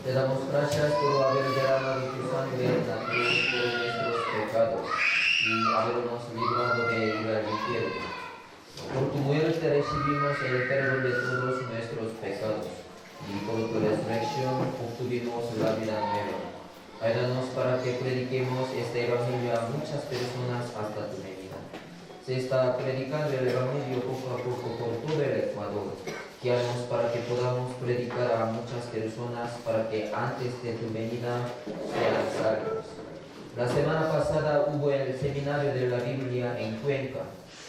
Te damos gracias por haber derramado tu sangre en la cruz por nuestros pecados y habernos librado de ir al infierno. Por tu muerte recibimos el perdón de todos nuestros pecados y por tu resurrección obtuvimos la vida nueva. Ayúdanos para que prediquemos este evangelio a muchas personas hasta tu venida. Se está predicando el evangelio poco a poco por todo el Ecuador. Guíanos para que podamos predicar a muchas personas para que antes de tu venida sean salvos. La semana pasada hubo el seminario de la Biblia en Cuenca.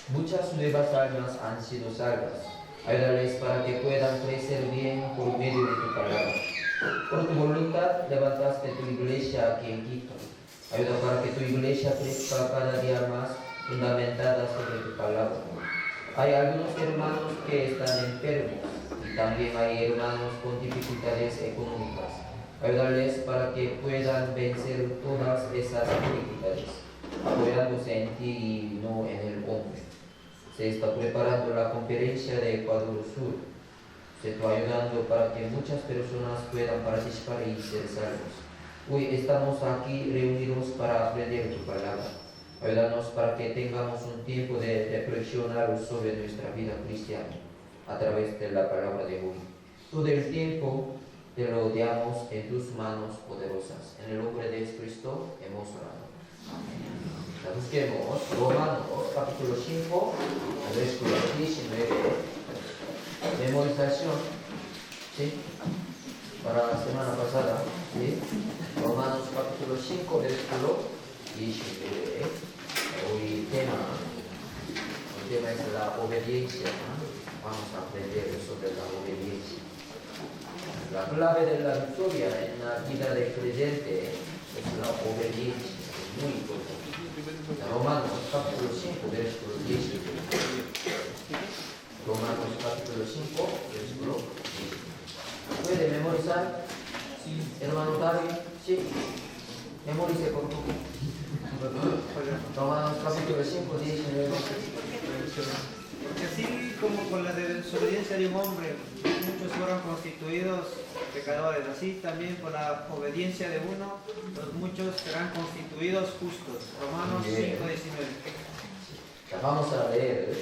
Muchas nuevas almas han sido salvas. Ayúdales para que puedan crecer bien por medio de tu palabra. Por tu voluntad levantaste tu iglesia aquí en Quito. Ayuda para que tu iglesia crezca cada día más fundamentada sobre tu palabra. Hay algunos hermanos que están enfermos y también hay hermanos con dificultades económicas. Ayúdales para que puedan vencer todas esas dificultades, apoyándose en ti y no en el hombre. Se está preparando la conferencia de Ecuador Sur. Se está ayudando para que muchas personas puedan participar y ser salvos. Hoy estamos aquí reunidos para aprender tu palabra. Ayúdanos para que tengamos un tiempo de reflexionar sobre nuestra vida cristiana a través de la palabra de hoy. Todo el tiempo te lo damos en tus manos poderosas. En el nombre de Jesucristo hemos orado. Amén. Busquemos Romanos capítulo 5, versículo 19. Memorización, ¿sí? Para la semana pasada, ¿sí? Romanos capítulo 5, versículo 19. Hoy el tema es la obediencia, ¿no? Vamos a aprender sobre la obediencia. La clave de la victoria en la vida del creyente es la obediencia, es muy importante. Romanos capítulo 5, versículo 19. Romanos capítulo 5, versículo 19. ¿Puede memorizar? Sí. Hermano David, sí. Memorice por favor. Romanos capítulo 5, 19. Porque así como con la desobediencia de un hombre muchos fueron constituidos pecadores, así también con la obediencia de uno los muchos serán constituidos justos. Romanos 5:19. Vamos a leer,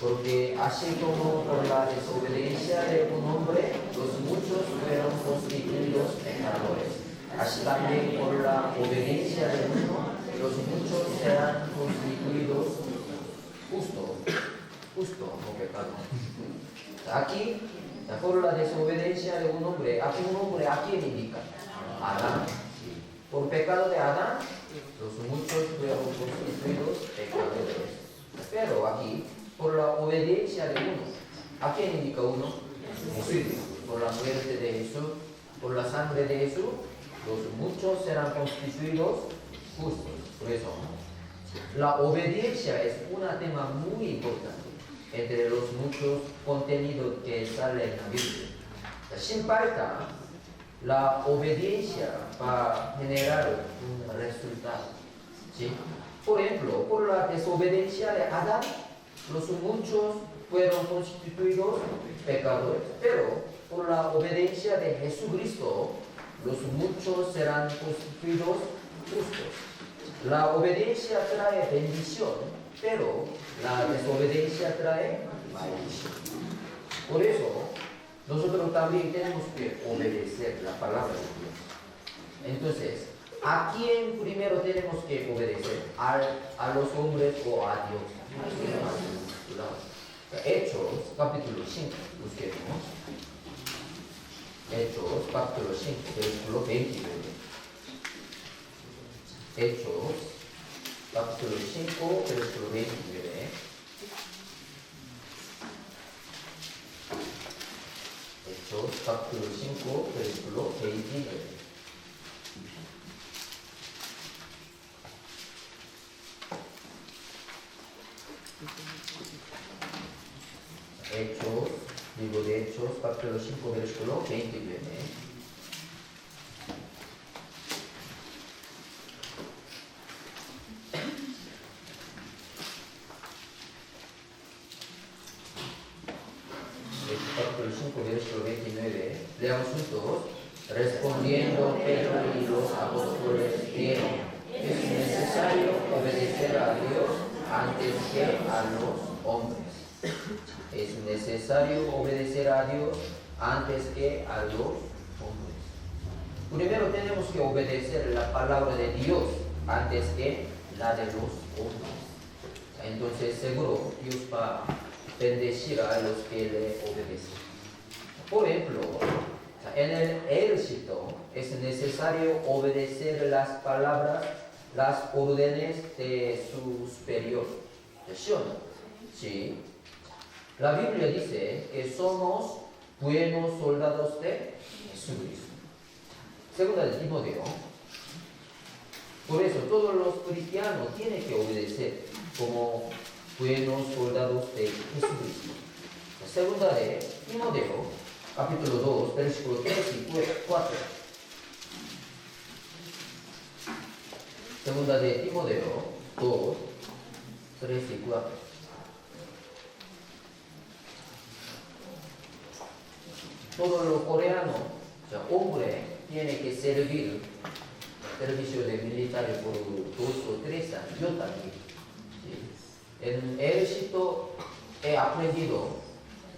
porque así como por la desobediencia de un hombre los muchos fueron constituidos pecadores, así también por la obediencia de uno los muchos serán constituidos justo, no pecado. Aquí, por la desobediencia de un hombre, ¿a quién indica? Adán. Por pecado de Adán, los muchos fueron constituidos pecadores. Pero aquí, por la obediencia de uno, ¿a quién indica uno? Jesús. Por la muerte de Jesús, por la sangre de Jesús, los muchos serán constituidos justos. Por eso, la obediencia es un tema muy importante entre los muchos contenidos que salen en la Biblia. Sin falta, la obediencia va a generar un resultado, ¿sí? Por ejemplo, por la desobediencia de Adán, los muchos fueron constituidos pecadores, pero por la obediencia de Jesucristo, los muchos serán constituidos justos. La obediencia trae bendición, pero la desobediencia trae maldición. Por eso, nosotros también tenemos que obedecer la palabra de Dios. Entonces, ¿a quién primero tenemos que obedecer? ¿A los hombres o a Dios? Hechos, capítulo 5, busquemos. Hechos, capítulo 5, versículo 29. Hechos, capítulo 5, versículo 29. Hechos, capítulo 5, versículo 29. Hechos, libro de Hechos, capítulo 5, versículo 29. Capítulo 5, versículo 29. Leamos juntos. Respondiendo Pedro y los apóstoles dijeron, es necesario obedecer a Dios antes que a los hombres. Es necesario obedecer a Dios antes que a los hombres. Primero tenemos que obedecer la palabra de Dios antes que la de los hombres. Entonces seguro Dios va a bendecir a los que le obedecen. Por ejemplo, en el ejército es necesario obedecer las palabras, las órdenes de su superior. ¿Sí o no? Sí. La Biblia dice que somos buenos soldados de Jesucristo. Segunda de Timoteo. Por eso todos los cristianos tienen que obedecer como buenos soldados de Jesucristo. Segunda de Timoteo, capítulo 2, versículos 3 y 4. Segunda de Timoteo 2, 3 y 4. Todo lo coreano, hombre, tiene que servir servicio de militar por 2 o 3 años. Yo también. ¿Sí? En el ejército he aprendido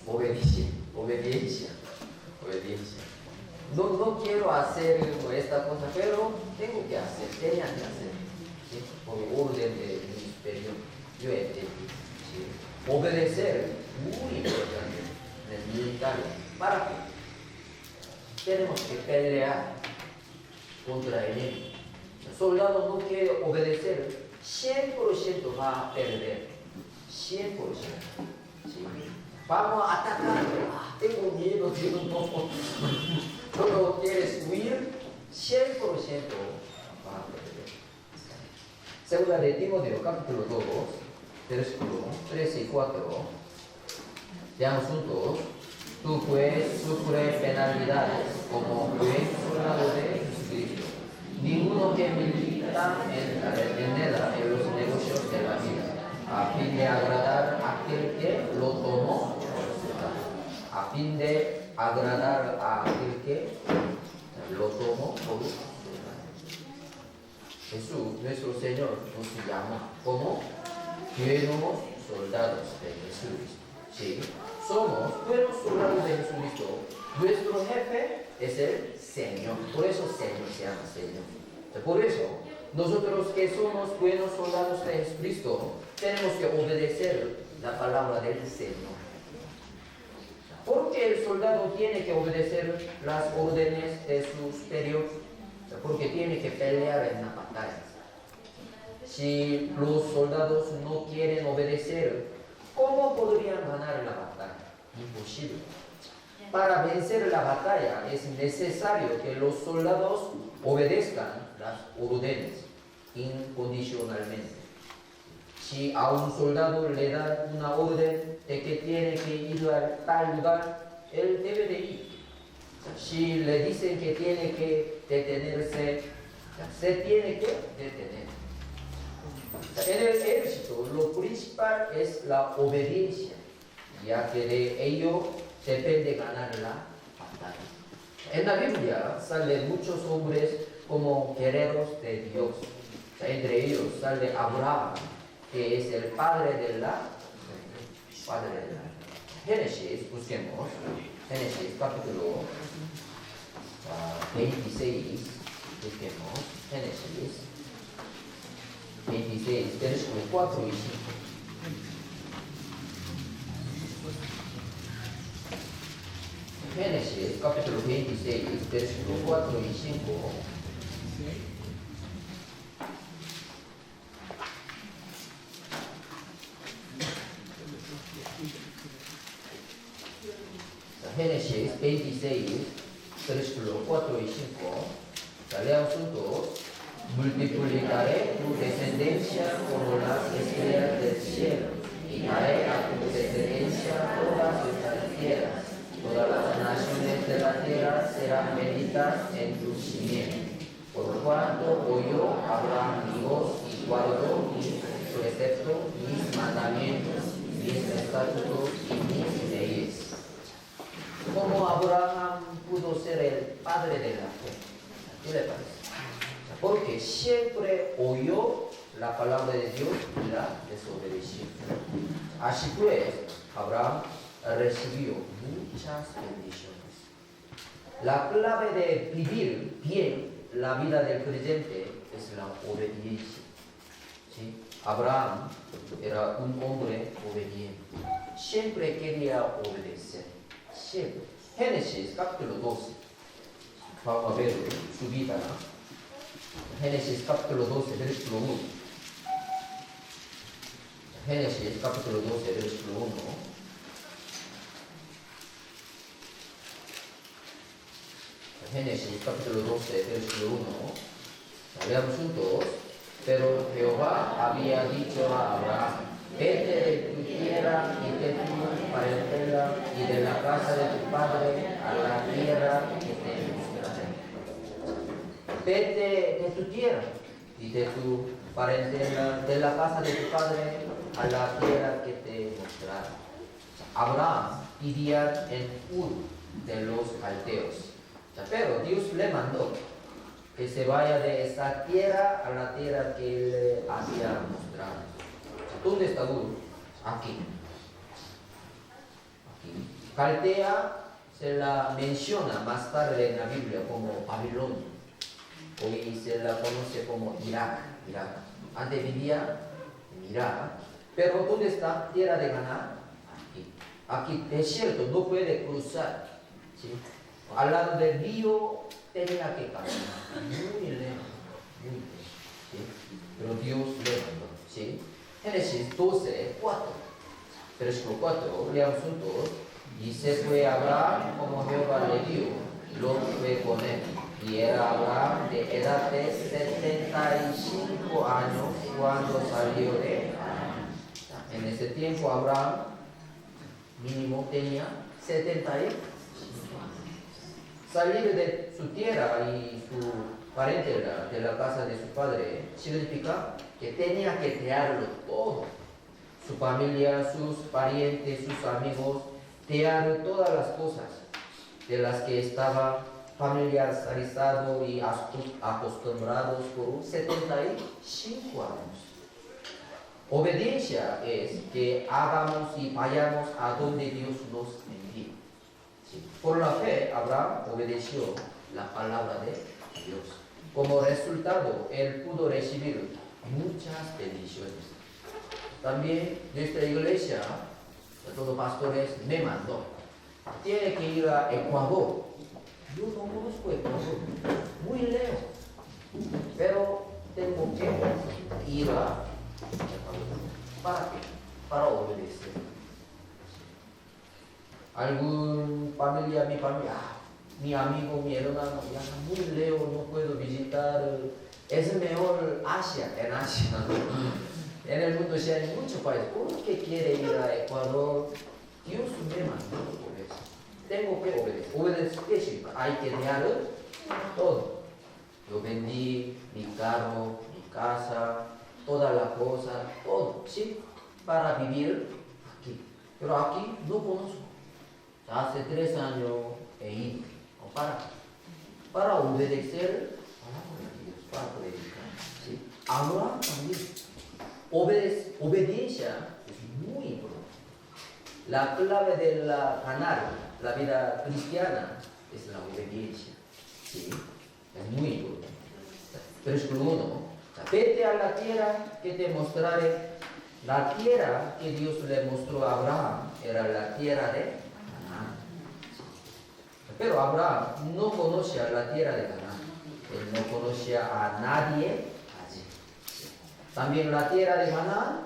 obediencia. No quiero hacer esta cosa, pero tengo que hacer, tenía que hacer. ¿Sí? Por orden de mi superior. Yo he entendido. ¿Sí? Obedecer, muy importante en el militar. ¿Para qué? Tenemos que pelear contra el enemigo. El soldado no quiere obedecer, 100% va a perder. 100%. ¿Sí? Vamos a atacar. Tengo miedo, Dios, no. No quieres huir, 100% va a perder. Segunda de Timoteo, capítulo 2, versículo 3 y 4. Veamos juntos. Tú pues sufre penalidades como buen soldado de Jesucristo. Ninguno que milita en los negocios de la vida, a fin de agradar a aquel que lo tomó, a fin de agradar a aquel que lo tomó por Jesús, nuestro Señor, nos llama como buenos soldados de Jesucristo. ¿Sí? Somos buenos soldados de Jesucristo. Nuestro jefe es el Señor. Por eso Señor se llama Señor. Por eso, nosotros que somos buenos soldados de Jesucristo, tenemos que obedecer la palabra del Señor. ¿Por qué el soldado tiene que obedecer las órdenes de su superior? Porque tiene que pelear en la batalla. Si los soldados no quieren obedecer, ¿cómo podrían ganar la batalla? Imposible. Para vencer la batalla es necesario que los soldados obedezcan las órdenes incondicionalmente. Si a un soldado le dan una orden de que tiene que ir a tal lugar, él debe de ir. Si le dicen que tiene que detenerse, se tiene que detener. En el ejército, lo principal es la obediencia, ya que de ello depende ganar la batalla. En la Biblia salen muchos hombres como guerreros de Dios. Entre ellos sale Abraham, que es el padre de la Génesis. Busquemos Génesis capítulo 26. Busquemos Génesis 26, versículos 4 y 5. Génesis capítulo 26, versículos 4 y 5. Génesis 26, versículos 4 y 5. Leamos juntos. Multiplicaré tu descendencia como las estrellas del cielo, y daré a tu descendencia todas estas tierras. Todas las naciones de la tierra serán benditas en tu simiente. Por cuanto oyó Abraham mi voz y guardó mis preceptos, mis mandamientos, mis estatutos y mis leyes. ¿Cómo Abraham pudo ser el padre padre de la fe. ¿Qué le parece? Porque siempre oyó la palabra de Dios y la desobedeció. Así pues, Abraham recibió muchas bendiciones. La clave de vivir bien la vida del creyente es la obediencia. ¿Sí? Abraham era un hombre obediente. Siempre quería obedecer. Siempre. Génesis capítulo 12. Vamos a ver su vida, ¿no? Génesis capítulo 12, versículo 1. Génesis capítulo 12, versículo 1. Génesis capítulo 12, versículo 1. Leamos juntos. Pero Jehová había dicho a Abraham: vete de tu tierra y de tu parentela y de la casa de tu padre a la tierra que te mostraré. Vete de tu tierra y de tu parentela, de la casa de tu padre a la tierra que te mostraré. Abraham vivía en Ur de los caldeos. Pero Dios le mandó que se vaya de esa tierra a la tierra que él había mostrado. ¿Dónde está Ur? Aquí. Aquí. Caldea se la menciona más tarde en la Biblia como Babilonia. Hoy se la conoce como Irak. Antes vivía en Irak. Pero ¿dónde está tierra de Canaán? Aquí. Aquí desierto, no puede cruzar. ¿Sí? Al lado del río tenía que caminar. Muy lejos. ¿Sí? Pero Dios le mandó. ¿Sí? Génesis 12, 4. Versículo 4, leamos juntos. Y se fue Abraham como Jehová le dio. Lot fue con él. Y era Abraham de edad de 75 años cuando salió de Arán. En ese tiempo Abraham mínimo tenía 75 años. Salir de su tierra y su parentela, de la casa de su padre, significa que tenía que crearlo todo. Su familia, sus parientes, sus amigos, crear todas las cosas de las que estaba familiarizado y acostumbrados por 75 años. Obediencia es que hagamos y vayamos a donde Dios nos envía. Sí. Por la fe, Abraham obedeció la palabra de Dios. Como resultado, él pudo recibir muchas bendiciones. También nuestra iglesia, todos pastores, me mandó. Tiene que ir a Ecuador. Yo no conozco Ecuador, muy lejos. Pero tengo que ir a Ecuador. ¿Para qué? Para obedecer. Algún familia, mi amigo, mi hermano, ya muy lejos, no puedo visitar. Es mejor Asia, en Asia. En el mundo ya hay muchos países. ¿Por qué quiere ir a Ecuador? Dios me mandó por eso. Tengo que obedecer. Obedecer, hay que dejar todo. Yo vendí mi carro, mi casa, toda la cosa, todo, ¿sí? Para vivir aquí. Pero aquí no conozco. Hace 3 años he ido. Para obedecer a Dios, para predicar. ¿Sí? Abraham también. Obediencia es muy importante. La clave de ganar la vida cristiana es la obediencia. ¿Sí? Es muy importante. Versículo 1. Vete a la tierra que te mostraré. La tierra que Dios le mostró a Abraham era la tierra de Canaán. Pero Abraham no conocía la tierra de Canaán. Él no conocía a nadie allí. También la tierra de Canaán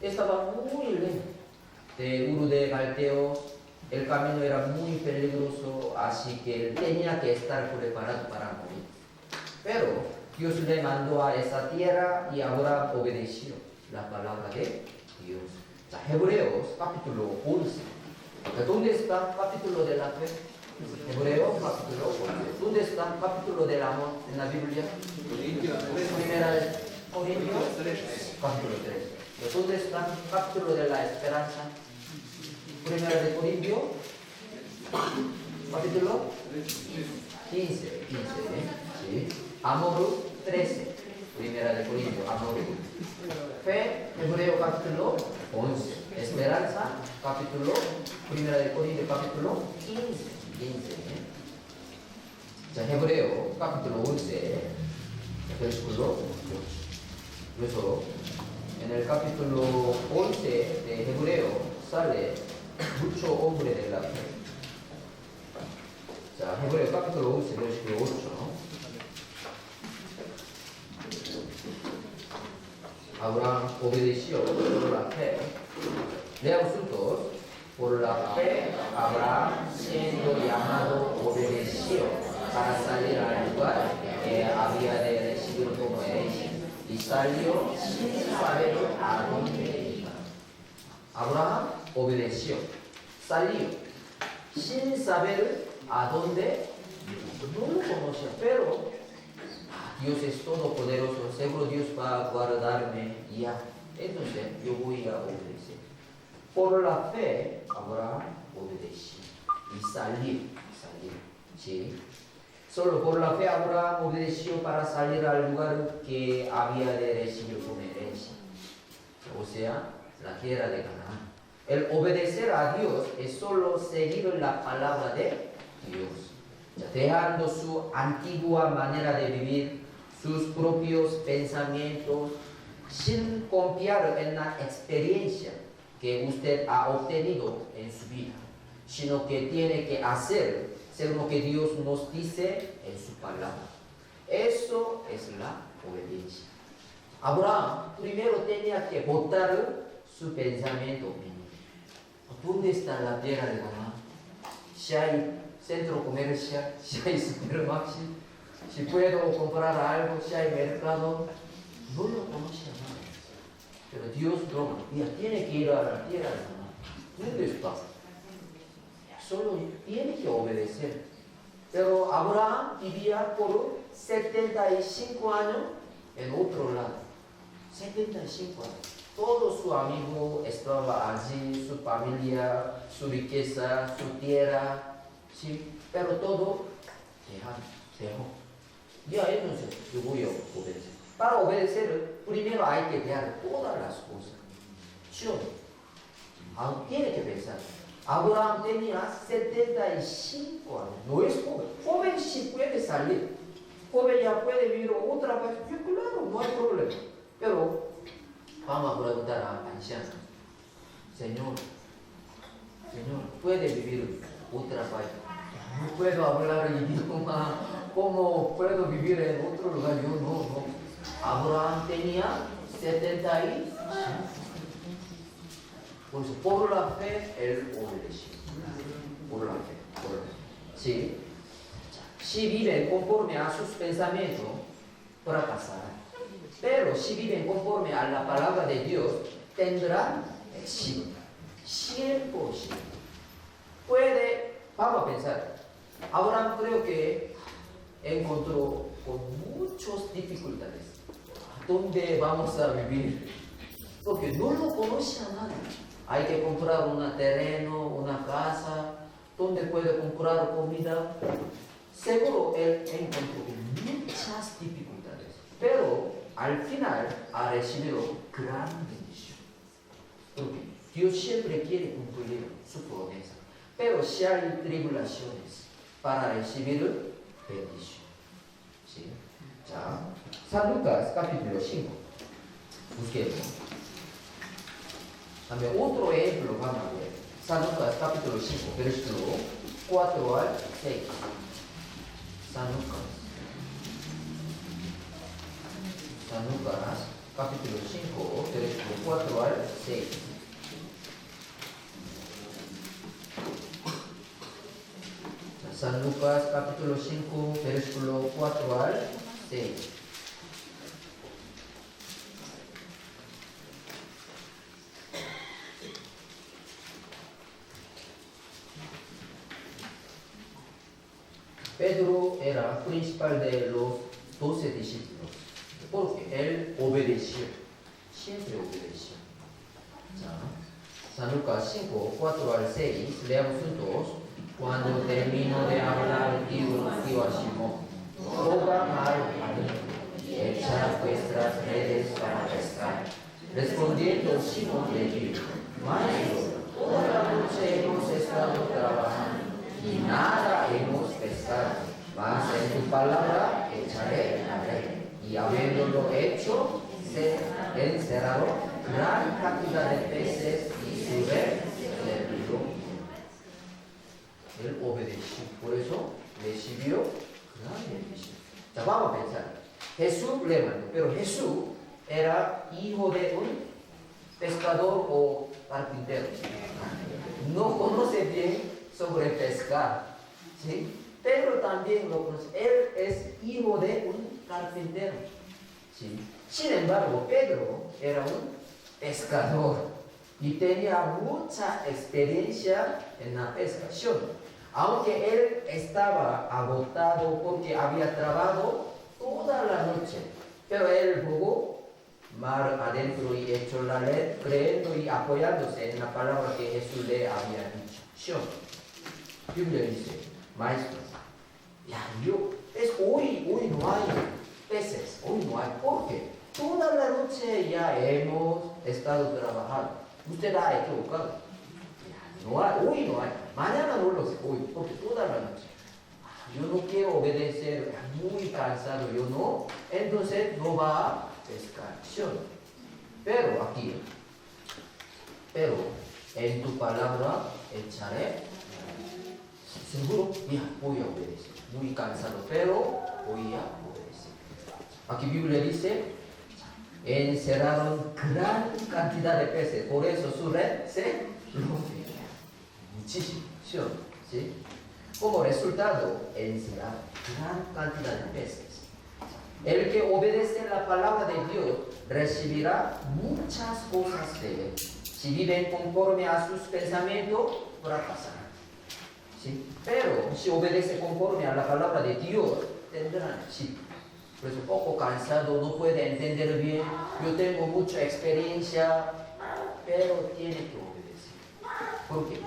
estaba muy lejos de Ur de Caldeos. El camino era muy peligroso, así que él tenía que estar preparado para morir. Pero Dios le mandó a esa tierra y Abraham obedeció la palabra de Dios. Hebreos capítulo 11. ¿Dónde está el capítulo de la fe? Hebreos capítulo 11. ¿Dónde está el capítulo del amor en la Biblia? Primera de Corintios 3. Capítulo 3. ¿Dónde está el capítulo de la esperanza? Primera de Corintios capítulo 15, ¿sí? Amor 13, primera de Corintios, amor. Fe, Hebreo capítulo 11, esperanza, capítulo, primera de Corintios, capítulo 15. 자, Hebreo capítulo 11, versículo 8. 그래서 en el capítulo 11 de Hebreo sale mucho hombre de la fe. 자, Hebreo capítulo 11, versículo 8. Abraham obedeció por la fe. Leamos juntos. Por la fe, Abraham, siendo llamado, obedeció para salir al lugar que había de recibir como herencia. Y salió sin saber a dónde iba. Abraham obedeció, salió sin saber a dónde iba. No lo conocía, pero Dios es todopoderoso, seguro Dios va a guardarme ya. Entonces yo voy a obedecer. Por la fe, Abraham obedeció y salió. ¿Sí? Solo por la fe Abraham obedeció para salir al lugar que había de recibir como herencia, o sea, la tierra de Canaán. El obedecer a Dios es solo seguir la palabra de Dios, dejando su antigua manera de vivir, sus propios pensamientos, sin confiar en la experiencia que usted ha obtenido en su vida, sino que tiene que hacer según lo que Dios nos dice en su palabra. Eso es la obediencia. Abraham primero tenía que botar su pensamiento. ¿Dónde está la tierra de Canaán? Si hay centro comercial, si hay supermercado, si puedo comprar algo, si hay mercado, no lo conocía nada. Pero Dios no, tiene que ir a la tierra de Canaán. ¿Dónde está? Solo tiene que obedecer. Pero Abraham vivía por 75 años en otro lado. 75 años. Todo su amigo estaba allí, su familia, su riqueza, su tierra, ¿sí? Pero todo dejó. Ya entonces yo voy a obedecer. Para obedecer, primero hay que dejar todas las cosas. ¿Sí? Tiene que pensar. Abraham tenía 75 años, no es joven. Joven sí puede salir, joven ya puede vivir otra vez, claro, no hay problema. Pero vamos a preguntar a ancianos, Señor, ¿puede vivir otra vez? No puedo hablar el idioma, ¿cómo puedo vivir en otro lugar? Yo no. Abraham tenía 75. Pues por la fe él obedeció. Por la fe. ¿Sí? Si viven conforme a sus pensamientos, fracasarán. Pero si viven conforme a la palabra de Dios, tendrán éxito. 100%. Vamos a pensar. Abraham creo que encontró con muchas dificultades. ¿Dónde vamos a vivir? Porque no lo conocía nada. Hay que comprar un terreno, una casa, donde puede comprar comida. Seguro él encontró muchas dificultades, pero al final ha recibido gran bendición. Porque Dios siempre quiere cumplir su promesa, pero si hay tribulaciones para recibir bendición. ¿Sí? 자, San Lucas capítulo 5. Busquemos. También otro ejemplo vamos a ver. San Lucas capítulo 5, versículo 4 al 6. San Lucas capítulo 5, versículo 4 al 6. San Lucas capítulo 5, versículo 4 al 6. Pedro era principal de los 12 discípulos, porque él obedeció, siempre obedeció. San Lucas 5, 4 al 6, leamos juntos. Cuando terminó de hablar, dijo a Simón, toca mar adentro, echad vuestras redes para pescar. Respondiendo Simón le dijo, Maestro, toda la noche hemos estado trabajando y nada hemos pescado, mas en tu palabra echaré la red. Y habiéndolo hecho, se encerraron gran cantidad de peces y su red se brilló. Él obedeció, por eso recibió gran bendición. Ya vamos a pensar. Jesús le mandó, pero Jesús era hijo de un pescador o carpintero. No conoce bien sobre pescar, ¿sí? Pedro también lo conoce. Él es hijo de un carpintero, ¿sí? Sin embargo, Pedro era un pescador y tenía mucha experiencia en la pescación. Aunque él estaba agotado porque había trabajado toda la noche, pero él jugó mar adentro y echó la red, creyendo y apoyándose en la palabra que Jesús le había dicho. Biblia dice, Maestro, hoy no hay peces, hoy no hay, porque toda la noche ya hemos estado trabajando. Usted ha equivocado. No hay, hoy no hay, mañana no lo sé, hoy, porque toda la noche. Yo no quiero obedecer, muy cansado, yo no, entonces no va a pescar. Pero aquí, en tu palabra echaré, seguro, ya voy a obedecer, muy cansado, pero voy a obedecer. Aquí Biblia dice, encerraron gran cantidad de peces, por eso su red se rompió. Muchísimo, ¿sí? Como resultado, encerrar gran cantidad de peces. El que obedece la palabra de Dios recibirá muchas cosas de él. Si viven conforme a sus pensamientos, fracasarán, ¿sí? Pero si obedece conforme a la palabra de Dios, tendrán éxito. Por eso poco cansado, no puede entender bien. Yo tengo mucha experiencia, pero tiene que obedecer. ¿Por qué?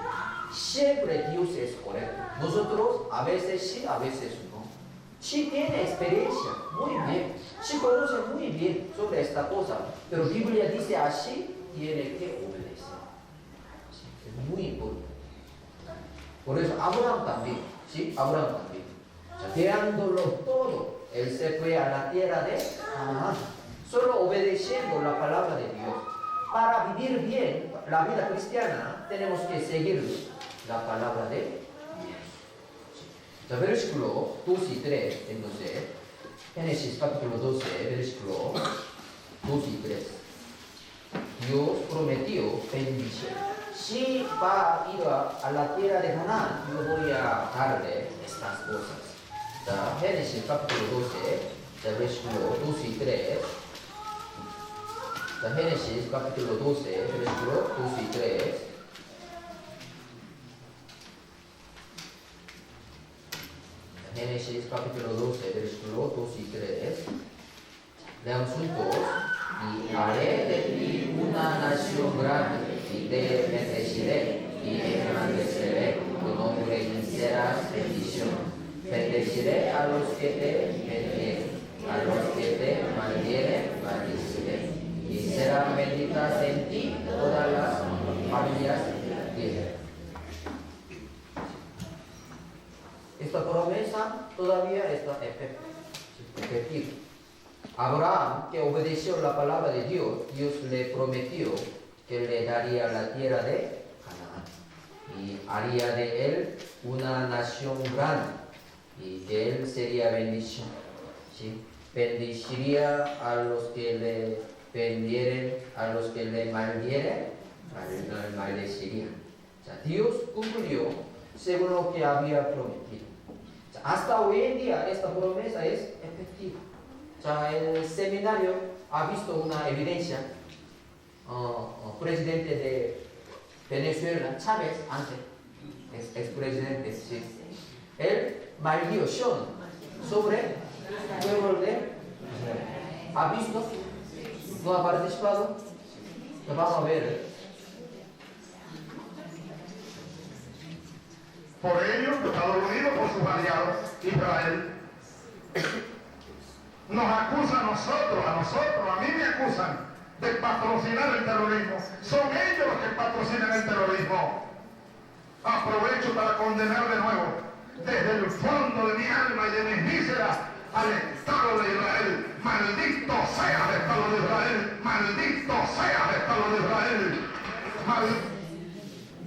Siempre Dios es correcto. Nosotros a veces sí, a veces no. Sí tiene experiencia, muy bien. Sí conoce muy bien sobre esta cosa. Pero Biblia dice así, tiene que obedecer. Sí, es muy importante. Por eso Abraham también, ¿sí? Abraham también. O sea, dejándolo todo, él se fue a la tierra de Canaán. Solo obedeciendo la palabra de Dios. Para vivir bien la vida cristiana, tenemos que seguir la palabra de Dios. Sí. Versículo 2 y 3, entonces, Génesis capítulo 12, versículo 2 y 3. Dios prometió bendición. Si va a ir a la tierra de Canaán, yo voy a darle estas cosas. Génesis capítulo 12, versículo 2 y 3. Génesis capítulo 12, versículo 2 y 3. Génesis capítulo 12, versículo 2 y 3. Leamos juntos. Y haré de ti una nación grande, y te bendeciré, y engrandeceré tu nombre y serás bendición. Bendeciré a los que te bendieren, a los que te maldieren, maldeciré. Y serán benditas en ti todas las familias de tierra. Esta promesa todavía está efectiva. Abraham, que obedeció la palabra de Dios, Dios le prometió que le daría la tierra de Canaán y haría de él una nación grande y que él sería bendición, ¿sí? Bendeciría a los que le bendieren, a los que le maldieren, maldeciría. O sea, Dios cumplió según lo que había prometido. O sea, hasta hoy en día esta promesa es efectiva. O sea, el seminario ha visto una evidencia. Presidente de Venezuela, Chávez, antes, es presidente, sí. Él maldijo sobre el pueblo de Israel. ¿Ha visto? ¿No ha participado? Lo vamos a ver. Por ello, por sus aliados, Israel. Nos acusan a mí me acusan de patrocinar el terrorismo. Son ellos los que patrocinan el terrorismo. Aprovecho para condenar de nuevo, desde el fondo de mi alma y de mis vísceras, al Estado de Israel. Maldito sea el Estado de Israel. Maldito sea el Estado de Israel.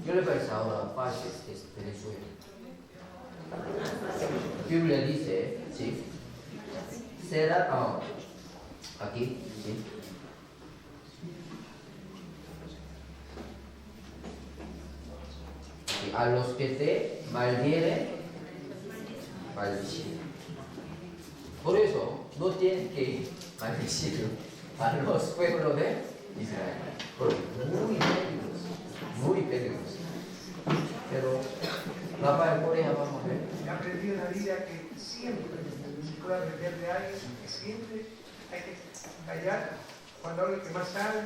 ¿Qué le parece ahora parte es Venezuela? La Biblia dice, ¿sí? Será, aquí, ¿sí? A los que te maldieren, maldecir. Por eso, no tienes que maldecir a los pueblos de Israel. Porque muy peligroso. Pero la paz de Corea, vamos a ver. He aprendido en la vida que siempre se puede aprender de alguien, que siempre hay que callar cuando habla el que más sabe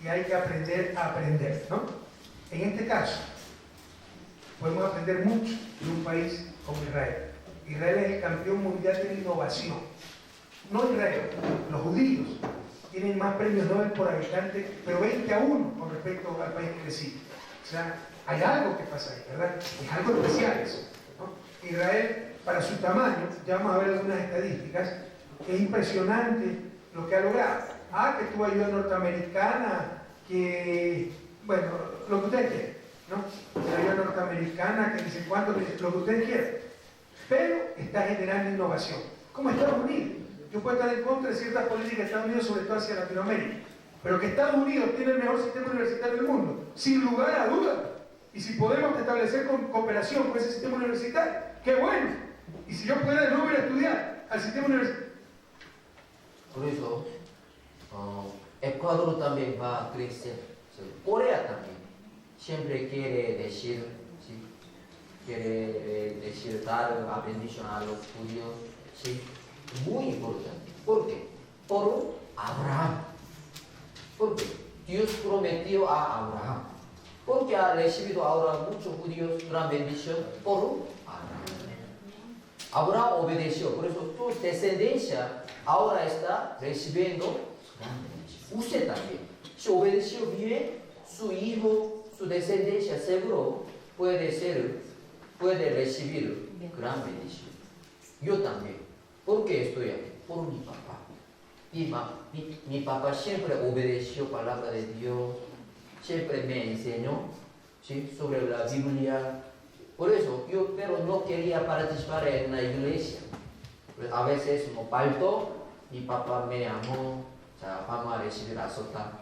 y hay que aprender a aprender, ¿no? En este caso, podemos aprender mucho de un país como Israel. Israel es el campeón mundial de la innovación. No Israel, los judíos tienen más premios Nobel por habitante, pero 20-1 con respecto al país crecido. O sea, hay algo que pasa ahí, ¿verdad? Es algo especial eso, ¿no? Israel, para su tamaño, ya vamos a ver algunas estadísticas, es impresionante lo que ha logrado. Que tuvo ayuda norteamericana, que, bueno, lo que ustedes quieran, ¿no? La ayuda norteamericana, que dice cuánto, lo que ustedes quieran. Pero está generando innovación. Como Estados Unidos. Yo puedo estar en contra de ciertas políticas de Estados Unidos, sobre todo hacia Latinoamérica. Pero que Estados Unidos tiene el mejor sistema universitario del mundo, sin lugar a dudas. Y si podemos establecer cooperación con ese sistema universitario, ¡qué bueno! Y si yo pudiera no ir a estudiar al sistema universitario. Por eso, Ecuador también va a crecer. Corea también. Siempre quiere decir, ¿sí? Quiere decir dar la bendición a los judíos, ¿sí? Muy importante. ¿Por qué? Por Abraham. ¿Por qué? Dios prometió a Abraham. Porque ha recibido ahora muchos judíos gran bendición por Abraham. Abraham obedeció. Por eso tu descendencia ahora está recibiendo gran bendición. Usted también. Si obedeció bien, su hijo, su descendencia seguro puede recibir gran bendición. Yo también. ¿Por qué estoy aquí? Por mi papá. Mi papá siempre obedeció palabra de Dios, siempre me enseñó, ¿sí? Sobre la Biblia. Por eso pero no quería participar en una iglesia. A veces me faltó, mi papá me amó, o sea, vamos a recibir azota.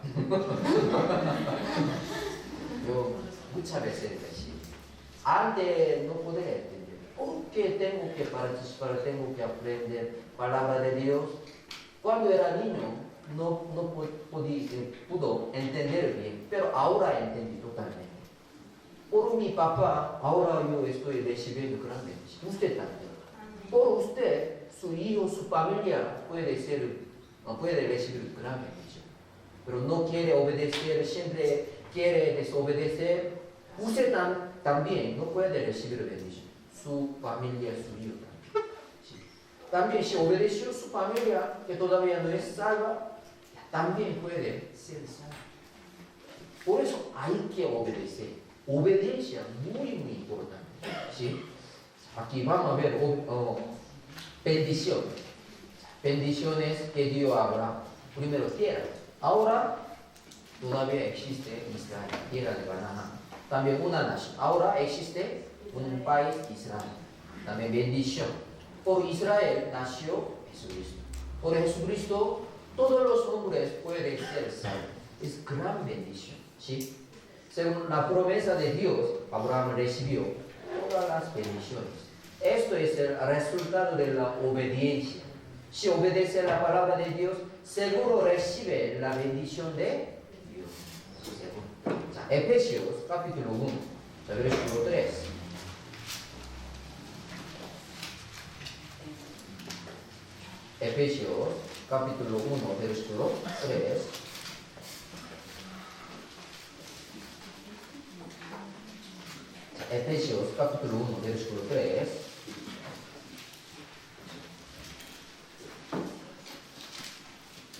Yo muchas veces recibí. Antes no podía entender. ¿Por qué tengo que participar, tengo que aprender palabra de Dios? Cuando era niño no pudo entender bien, pero ahora entendí totalmente. Por mi papá, ahora yo estoy recibiendo gran bendición. Usted también. Por usted, su hijo, su familia puede recibir gran bendición. Pero no quiere obedecer, siempre quiere desobedecer. Usted también no puede recibir bendición. Su familia, su hijo también. Sí. También si obedeció su familia, que todavía no es salva, también puede ser salva. Por eso hay que obedecer. Obediencia muy importante. ¿Sí? Aquí vamos a ver bendiciones. Bendiciones que dio a Abraham. Primero tierra. Ahora todavía existe Israel, tierra de banana. También una nación. Ahora existe un país, Israel. También bendición. Por Israel nació Jesucristo. Por Jesucristo todos los hombres pueden ser salvos. Es gran bendición. ¿Sí? Según la promesa de Dios, Abraham recibió todas las bendiciones. Esto es el resultado de la obediencia. Si obedece la palabra de Dios, seguro recibe la bendición de Dios. Efesios capítulo 1, versículo 3. Efesios capítulo 1, versículo 3. Efesios capítulo 1, versículo 3.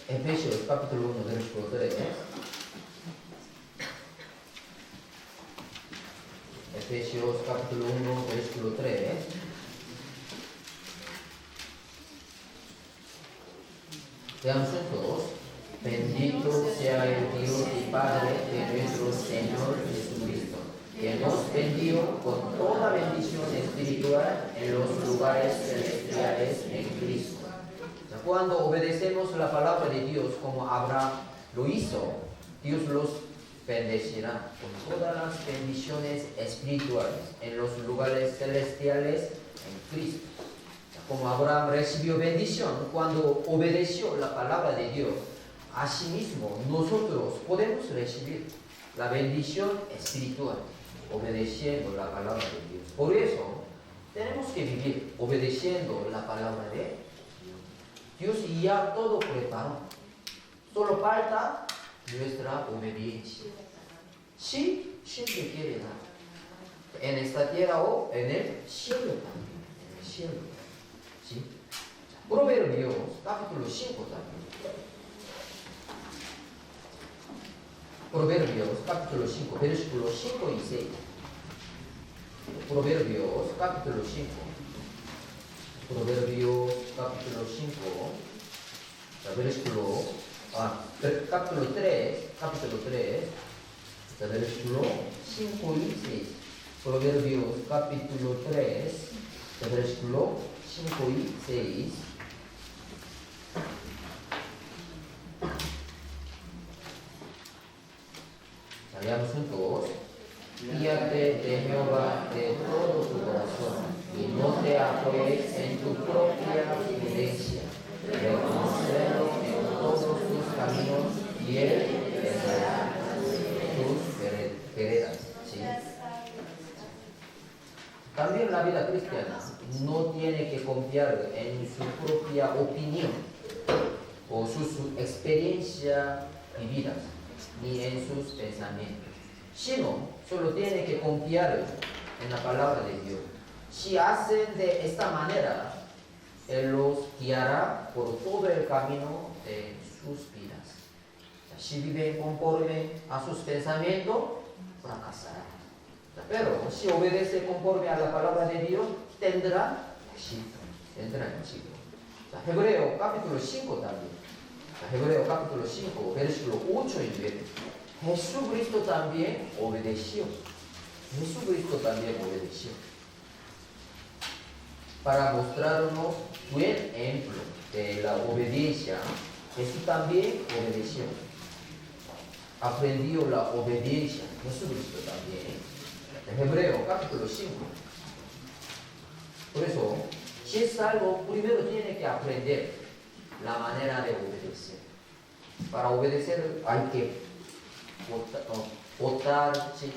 Efesios capítulo 1, versículo 3. Efesios capítulo 1, versículo 3. Veamos juntos. Bendito sea el Dios y Padre de nuestro Señor Jesucristo, que nos bendijo con toda bendición espiritual en los lugares celestiales en Cristo. Cuando obedecemos la palabra de Dios como Abraham lo hizo, Dios los bendecirá con todas las bendiciones espirituales en los lugares celestiales en Cristo. Como Abraham recibió bendición cuando obedeció la palabra de Dios, asimismo nosotros podemos recibir la bendición espiritual obedeciendo la palabra de Dios. Por eso tenemos que vivir obedeciendo la palabra de Dios. Dios ya todo preparó. Solo falta nuestra obediencia. Sí, siempre quiere dar. En esta tierra o en el cielo también. En el cielo. ¿Sí? Proverbios capítulo 5 también. Proverbios capítulo 5, versículos 5 y 6. Proverbios capítulo 5. Proverbios capítulo 5, capítulo 3, versículo 5 y 6. Proverbios capítulo 3, versículo 5 y 6. Leamos juntos. Fíate de Jehová de todo tu corazón y no te apoyes en tu propia prudencia. Reconocerlo en todos tus caminos y él tendrá tus veredas. ¿Sí? También la vida cristiana no tiene que confiar en su propia opinión o su experiencia vividas, ni en sus pensamientos, sino solo tiene que confiar en la palabra de Dios. Si hacen de esta manera, Él los guiará por todo el camino de sus vidas. Si viven conforme a sus pensamientos, fracasarán. Pero si obedece conforme a la palabra de Dios, tendrá éxito. Hebreo capítulo 5 también. Hebreo capítulo 5, versículo 8 y 9. Jesucristo también obedeció. Para mostrarnos buen ejemplo de la obediencia, Jesús también obedeció. Aprendió la obediencia. Jesucristo también. En Hebreo capítulo 5. Por eso, si es algo, primero tiene que aprender la manera de obedecer. Para obedecer hay que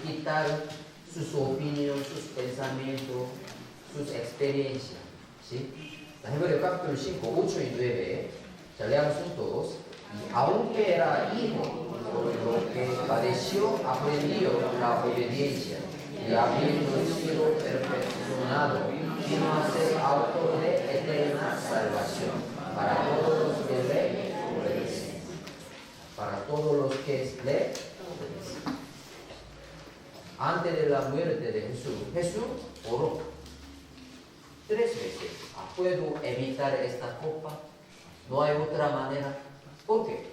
quitar sus opiniones, sus pensamientos, sus experiencias. ¿Sí? Hebreo capítulo 5, 8 y 9. Leamos juntos. Y aunque era hijo, por lo que padeció, aprendió la obediencia. Y habiendo sido perfeccionado, vino a ser autor de eterna salvación para todos los que le obedecen. Para todos los que le obedecen. Antes de la muerte de Jesús oró 3 veces. ¿Puedo evitar esta copa? No hay otra manera. ¿Por qué?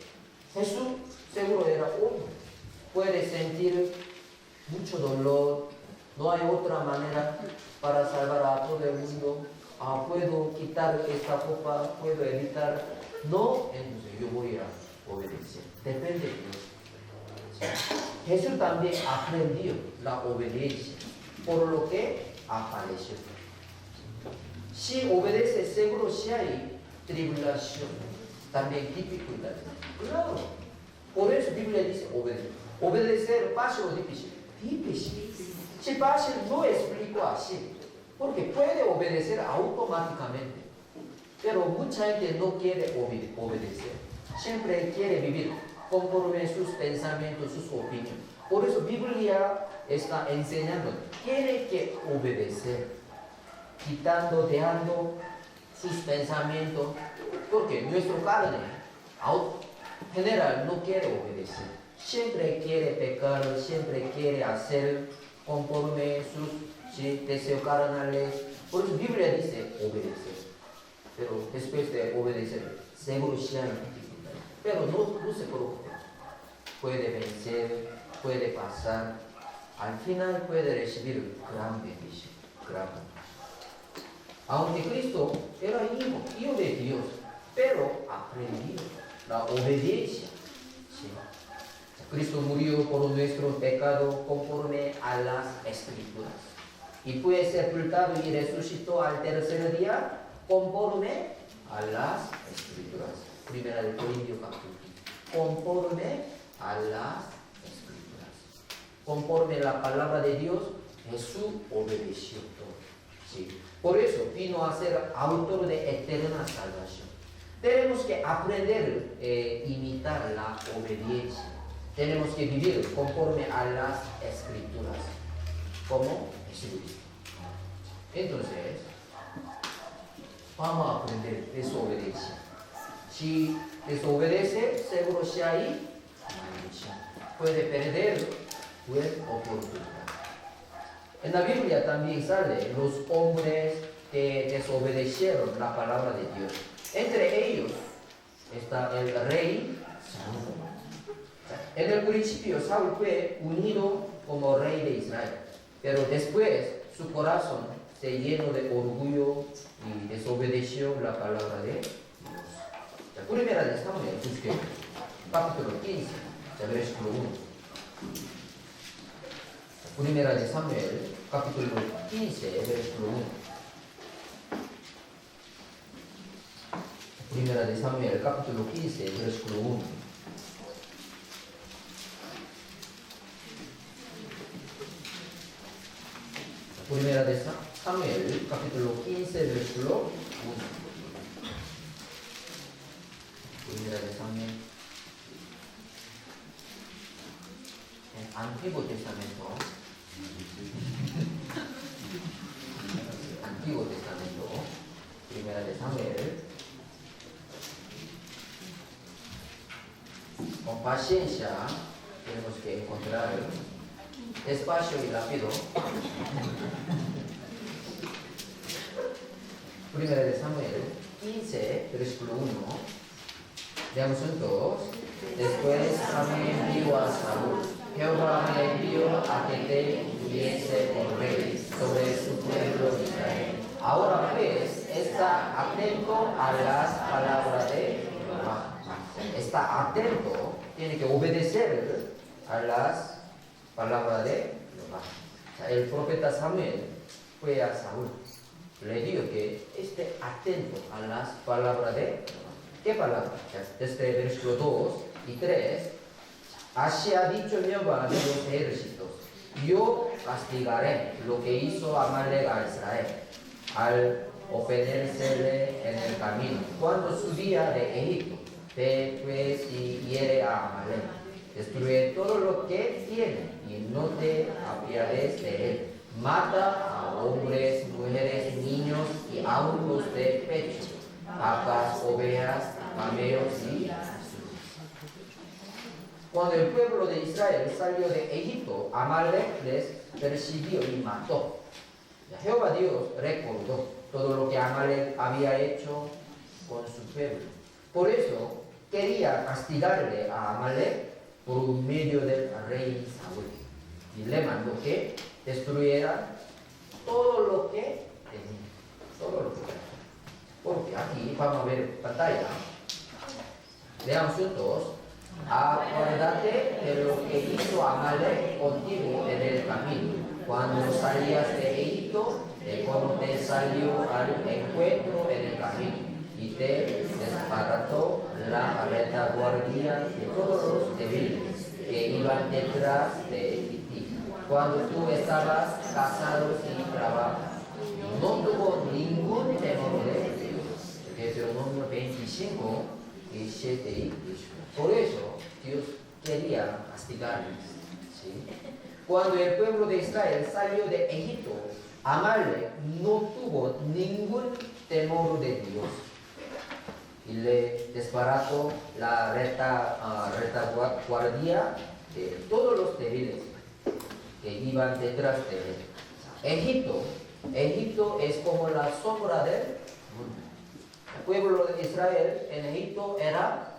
Jesús seguro era hombre. Puede sentir mucho dolor. No hay otra manera para salvar a todo el mundo. ¿Puedo quitar esta copa? ¿Puedo evitar? No, entonces yo voy a obedecer. Depende de Dios. ¿Sí? Jesús también aprendió la obediencia, por lo que apareció. Si obedece, seguro si hay tribulación, también dificultades. Claro. Por eso la Biblia dice obedecer. Obedecer fácil o difícil. Difícil. Si fácil no explico así, porque puede obedecer automáticamente. Pero mucha gente no quiere obedecer. Siempre quiere vivir conforme sus pensamientos, sus opiniones. Por eso Biblia está enseñando, tiene que obedecer, quitando, dejando sus pensamientos, porque nuestro carne general no quiere obedecer, siempre quiere pecar, siempre quiere hacer conforme sus deseos carnales. Por eso Biblia dice obedecer, pero después de obedecer seguro sí hay dificultades, pero no se preocupe, puede vencer, puede pasar, al final puede recibir gran bendición, gran bendición. Aunque Cristo era hijo de Dios, pero aprendió la obediencia. ¿Sí? Cristo murió por nuestro pecado conforme a las Escrituras. Y fue sepultado y resucitó al tercer día conforme a las Escrituras. Primera de Corintios capítulo. Conforme a las Escrituras. Conforme a la palabra de Dios, Jesús obedeció todo. ¿Sí? Por eso vino a ser autor de eterna salvación. Tenemos que aprender a imitar la obediencia. Tenemos que vivir conforme a las Escrituras, como Jesucristo. Entonces, vamos a aprender desobediencia. Si desobedece, seguro si hay maldición. Puede perder buena oportunidad. En la Biblia también sale los hombres que desobedecieron la palabra de Dios. Entre ellos está el rey Saúl. En el principio Saúl fue unido como rey de Israel, pero después su corazón se llenó de orgullo y desobedeció la palabra de Dios. Primera de Samuel, capítulo 15, versículo 1. Primera de Samuel, capítulo 15, versículo 1. Primera de Samuel, capítulo 15, versículo 1. Primera de Samuel, capítulo 15, versículo 1. Primera de Samuel. En Antiguo Testamento. Antiguo Testamento. Primera de Samuel. Con paciencia tenemos que encontrar despacio y rápido. Primera de Samuel 15, versículo 1. Veamos juntos. Después Samuel dijo a Saúl: Jehová me envió a que te tuviese por rey sobre su pueblo Israel. Ahora pues, está atento a las palabras de Jehová. Está atento, tiene que obedecer a las palabras de Jehová. El profeta Samuel fue a Saúl, le dijo que esté atento a las palabras de Jehová. ¿Qué palabra? Desde el versículo 2 y 3. Así ha dicho Jehová de los ejércitos: yo castigaré lo que hizo Amalek a Israel al ofendérsele en el camino cuando subía de Egipto. Ve pues y hiere a Amalek, destruye todo lo que tiene y no te apiades de él. Mata a hombres, mujeres, niños y aun los de pecho, vacas, ovejas, camellos y asnos. Cuando el pueblo de Israel salió de Egipto, Amalek les persiguió y mató. Jehová Dios recordó todo lo que Amalek había hecho con su pueblo. Por eso quería castigarle a Amalek por medio del rey Saúl. Y le mandó que destruyera todo lo que tenía. Todo lo que tenía. Porque aquí vamos a ver pantalla. Leamos juntos. Acuérdate de lo que hizo Amalek contigo en el camino, cuando salías de Egipto, de cómo te salió al encuentro en el camino, y te desbarató la retaguardia de todos los débiles que iban detrás de ti, cuando tú estabas casado sin trabajo. No tuvo ningún temor de Dios. Deuteronomio 25, 17 y 18. Por eso Dios quería castigarles. ¿Sí? ¿sí? Cuando el pueblo de Israel salió de Egipto, Amalek no tuvo ningún temor de Dios y le desbarató la retaguardia de todos los débiles que iban detrás de él. Egipto es como la sombra del mundo. El pueblo de Israel en Egipto era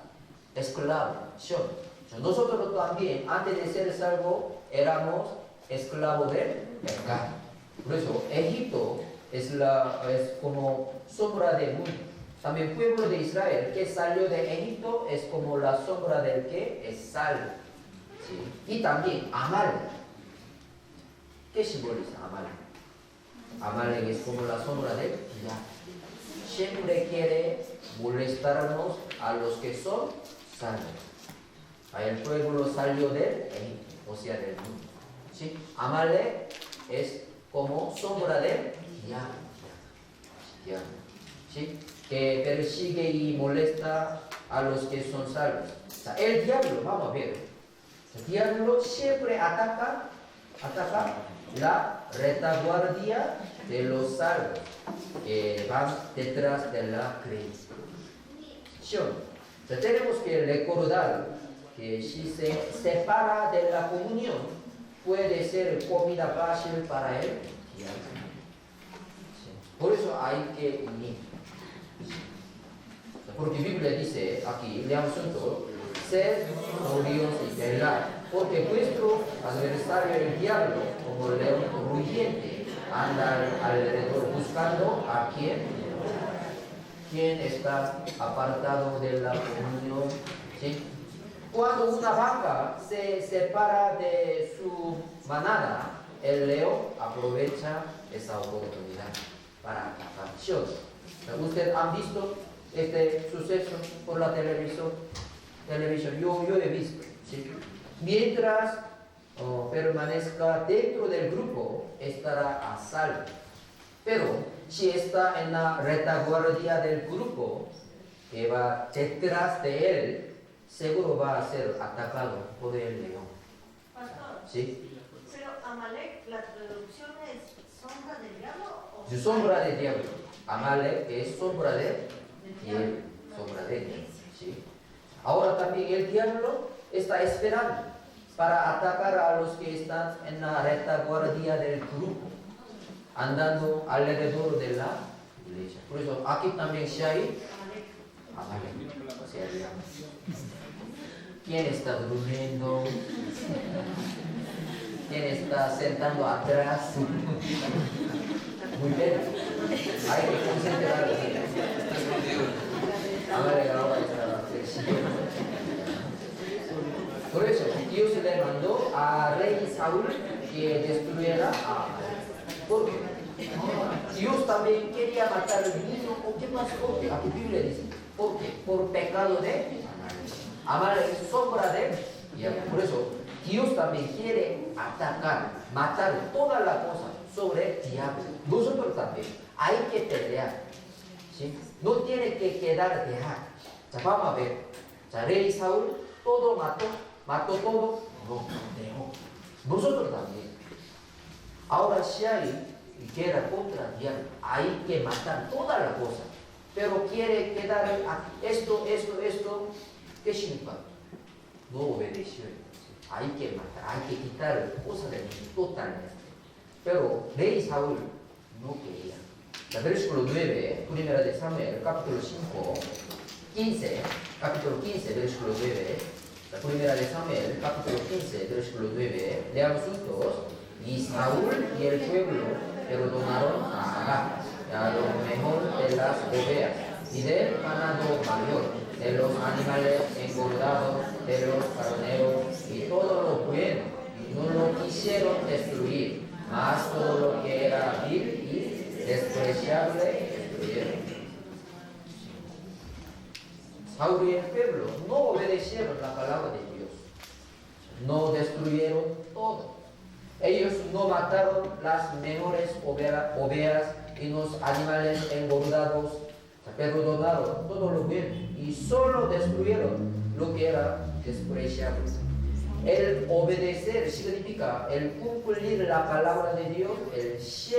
esclavo. Nosotros también, antes de ser salvos, éramos esclavos del pecado. Por eso, Egipto es como sombra del mundo. También el pueblo de Israel que salió de Egipto es como la sombra del que es salvo. ¿Sí? Y también Amalek. ¿Qué simboliza Amalek? Amalek es como la sombra del diablo. Siempre quiere molestarnos a los que son salvos. El pueblo salió de Egipto, o sea, del mundo. ¿Sí? Amalek es como sombra del diablo. ¿Sí? Que persigue y molesta a los que son salvos. O sea, el diablo, vamos a ver, el diablo siempre ataca la retaguardia de los salvos que van detrás de la creencia. Tenemos que recordar que si se separa de la comunión, puede ser comida fácil para él. Por eso hay que unir. Porque la Biblia dice aquí, leamos juntos, sed furiosos y velad, porque vuestro adversario el diablo, como león rugiente, anda alrededor buscando a quien está apartado de la comunión. ¿Sí? Cuando una vaca se separa de su manada, el león aprovecha esa oportunidad para atacar. ¿Ustedes han visto este suceso por la televisión? Yo he visto. ¿Sí? Mientras permanezca dentro del grupo, estará a salvo. Pero si está en la retaguardia del grupo, que va detrás de él, seguro va a ser atacado por el león. Pastor, ¿Sí? pero Amalek, la traducción es sombra del diablo o Su sombra de diablo. Amalek es sombra de diablo. Sombra de diablo. ¿Sí? Ahora también el diablo está esperando para atacar a los que están en la retaguardia del grupo, andando alrededor de la iglesia. Por eso aquí también se hay Amalek. O sea, diablo. ¿Quién está durmiendo? ¿Quién está sentando atrás? Muy bien. Hay que concentrarse. Ahora está. Por eso, Dios le mandó a rey Saúl que destruyera a Amalek. ¿Por qué? Dios también quería matar al niño. ¿Por qué pasó? Aquí la Biblia dice. ¿Por qué? Por pecado de Amalek es sombra de él. Y por eso Dios también quiere atacar, matar toda la cosa sobre el diablo. Nosotros también hay que pelear. ¿Sí? No tiene que quedar dejar. Vamos a ver. Rey Saúl todo mató todo, no dejó. Nosotros también. Ahora si hay guerra contra el diablo, hay que matar toda la cosa. Pero quiere quedar esto. ¿Qué significa? No obedeció. Hay que matar, hay que quitar cosas de mí totalmente. Pero rey Saúl no quería. El versículo 9, primera de Samuel, capítulo 5, 15, capítulo 15, versículo 9, la primera de Samuel, capítulo 15, versículo 9, leamos juntos. Y Saúl y el pueblo perdonaron a lo mejor de las ovejas y del ganado mayor, de los animales engordados, de los carneros y todo lo bueno, y no lo quisieron destruir, mas todo lo que era vil y despreciable destruyeron. Saúl y el pueblo no obedecieron la palabra de Dios, no destruyeron todo. Ellos no mataron las mejores ovejas y los animales engordados, perdonaron todo lo bueno y solo destruyeron lo que era despreciable. El obedecer significa el cumplir la palabra de Dios el 100%.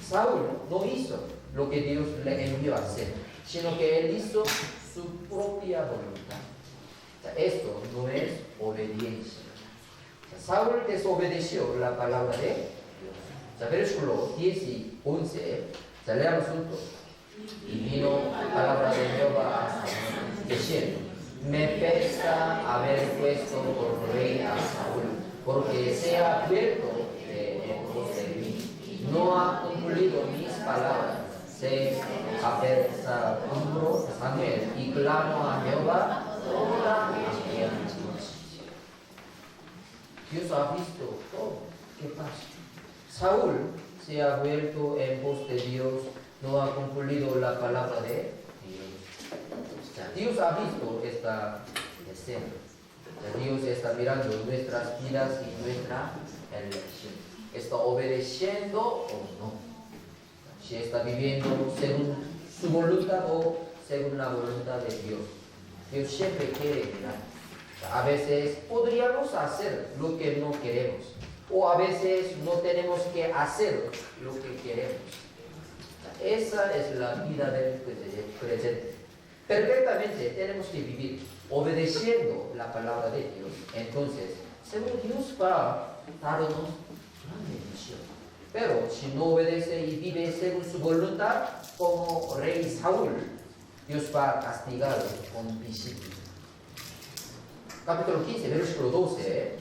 Saúl no hizo lo que Dios le envió a hacer, sino que él hizo su propia voluntad. Esto no es obediencia. Saúl desobedeció la palabra de Dios. Versículo 10 y 11, leamos juntos. Y vino palabra de Jehová a Saúl, diciendo: me pesa haber puesto por rey a Saúl, porque se ha vuelto en pos de mí. No ha cumplido mis palabras. Se apercibió Samuel y clamó a Jehová toda la noche. Dios ha visto todo. ¿Qué pasa? Saúl se ha vuelto en pos de Dios, no ha cumplido la palabra de Dios. Dios ha visto esta escena. Dios está mirando nuestras vidas y nuestra elección. ¿Está obedeciendo o no? Si está viviendo según su voluntad o según la voluntad de Dios. Dios siempre quiere mirar. A veces podríamos hacer lo que no queremos, o a veces no tenemos que hacer lo que queremos. Esa es la vida del presente. Perfectamente tenemos que vivir obedeciendo la palabra de Dios. Entonces, según Dios va a darnos una bendición. Pero si no obedece y vive según su voluntad, como rey Saúl, Dios va a castigarlo con disciplina. Capítulo 15, versículo 12,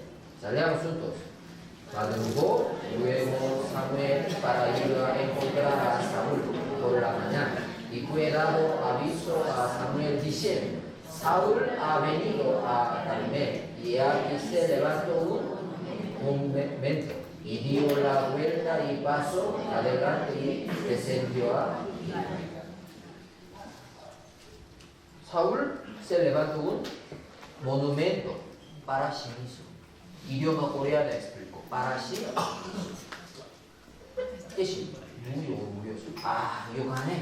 leamos juntos. Madrugó luego Samuel para ir a encontrar a Saúl por la mañana, y fue dado aviso a Samuel diciendo: Saúl ha venido a Carmel, y aquí se levantó un momento, y dio la vuelta y pasó adelante y descendió a Saúl se levantó un monumento para sí mismo. Idioma coreano explico. Para sí mismo. Es muy orgulloso. Yo gané.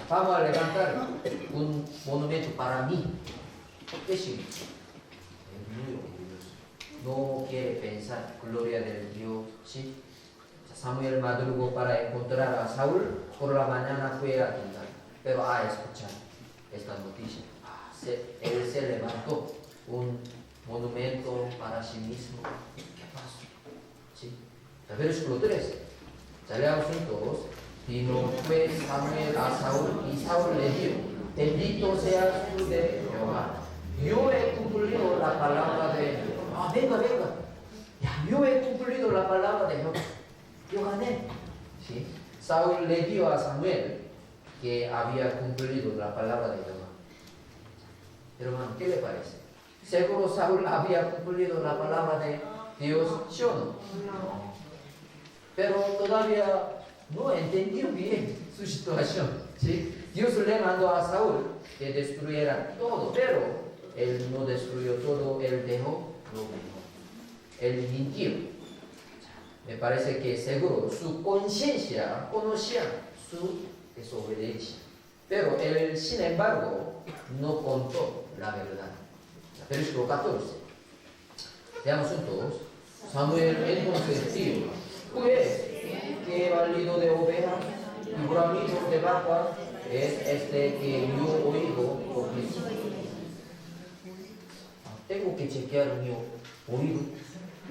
Vamos a levantar un monumento para mí. Es muy orgulloso. No quiere pensar gloria del Dios. ¿Sí? Samuel madrugó para encontrar a Saúl. Por la mañana fue a tentar. Pero escuchar esta noticia. Él se levantó un monumento para sí mismo. ¿Qué pasó? ¿Sí? Versículo 13. Leamos juntos. Vino pues Samuel a Saúl, y Saúl le dijo: bendito seas tú de Jehová. Yo he cumplido la palabra de Jehová. Venga. Yo he cumplido la palabra de Jehová. Yo gané. ¿Sí? Saúl le dio a Samuel que había cumplido la palabra de Jehová. Hermano, ¿qué le parece? ¿Seguro Saúl había cumplido la palabra de Dios? ¿Sí o no? No. Pero todavía no entendió bien su situación. ¿Sí? Dios le mandó a Saúl que destruyera todo, pero él no destruyó todo, él dejó lo mejor. Él mintió. Me parece que seguro su conciencia conocía su desobediencia, pero él, sin embargo, no contó la verdad. Versículo 14. Veamos juntos. Samuel entonces dijo: pues, ¿qué valido de ovejas y bramidos de vaca es este que yo oigo por mis oídos? Tengo que chequear mi oído.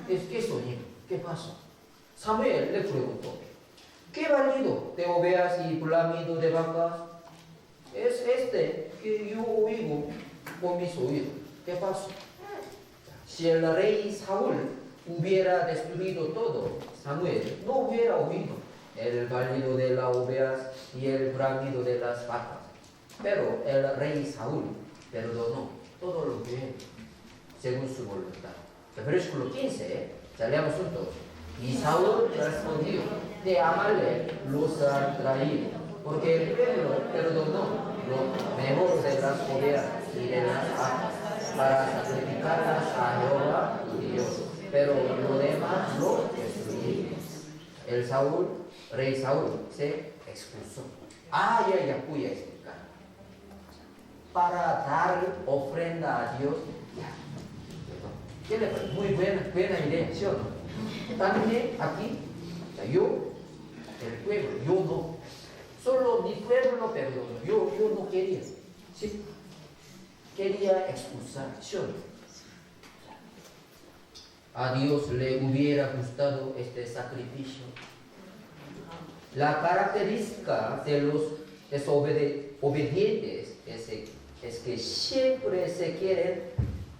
¿Qué sonido? ¿Qué pasó? Samuel le preguntó: ¿qué valido de ovejas y bramido de vacas es este que yo oigo por mis oídos? ¿Qué pasó? Si el rey Saúl hubiera destruido todo, Samuel no hubiera oído el valido de las ovejas y el bramido de las vacas. Pero el rey Saúl perdonó todo lo que según su voluntad. El versículo 15, leamos juntos. Y Saúl respondió: de Amalek los han traído, porque el pueblo perdonó lo mejor de las ovejas y de las vacas para sacrificarlas a Jehová y Dios, pero lo demás lo destruyeron. El rey Saúl se expulsó. Voy a explicar. Para dar ofrenda a Dios ¿Qué le parece? Muy buena idea, ¿sí o no? También aquí, yo, el pueblo, yo no. Solo mi pueblo no perdonó, yo no quería. ¿Sí? Quería expulsar, ¿sí o no? A Dios le hubiera gustado este sacrificio. La característica de los desobedientes es que siempre se quieren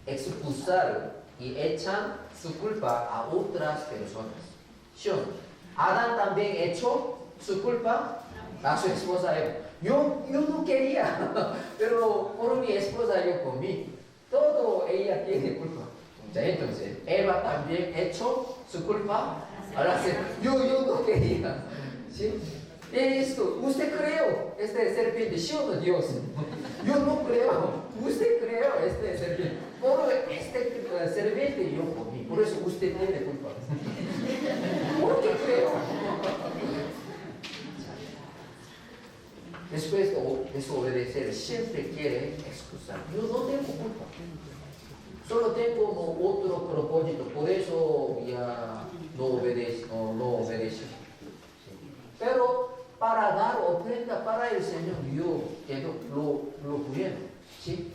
expulsar y echan su culpa a otras personas. ¿Sí o no? Adán también echó su culpa a su esposa Eva. Yo no quería, pero por mi esposa yo comí. Todo ella tiene culpa. Entonces, Eva también echó su culpa a la serpiente. Yo no quería. ¿Sí? Esto, ¿usted creo este serpiente? ¿Sí o no, Dios? Yo no creo. ¿Usted creo este serpiente? Por este serpiente yo comí. Por eso usted tiene culpa. ¿Por qué creo? Después de desobedecer, siempre quiere excusar. Yo no tengo culpa. Solo tengo otro propósito. Por eso ya no obedeció. Pero para dar ofrenda para el Señor, yo quedo lo bueno. ¿Sí?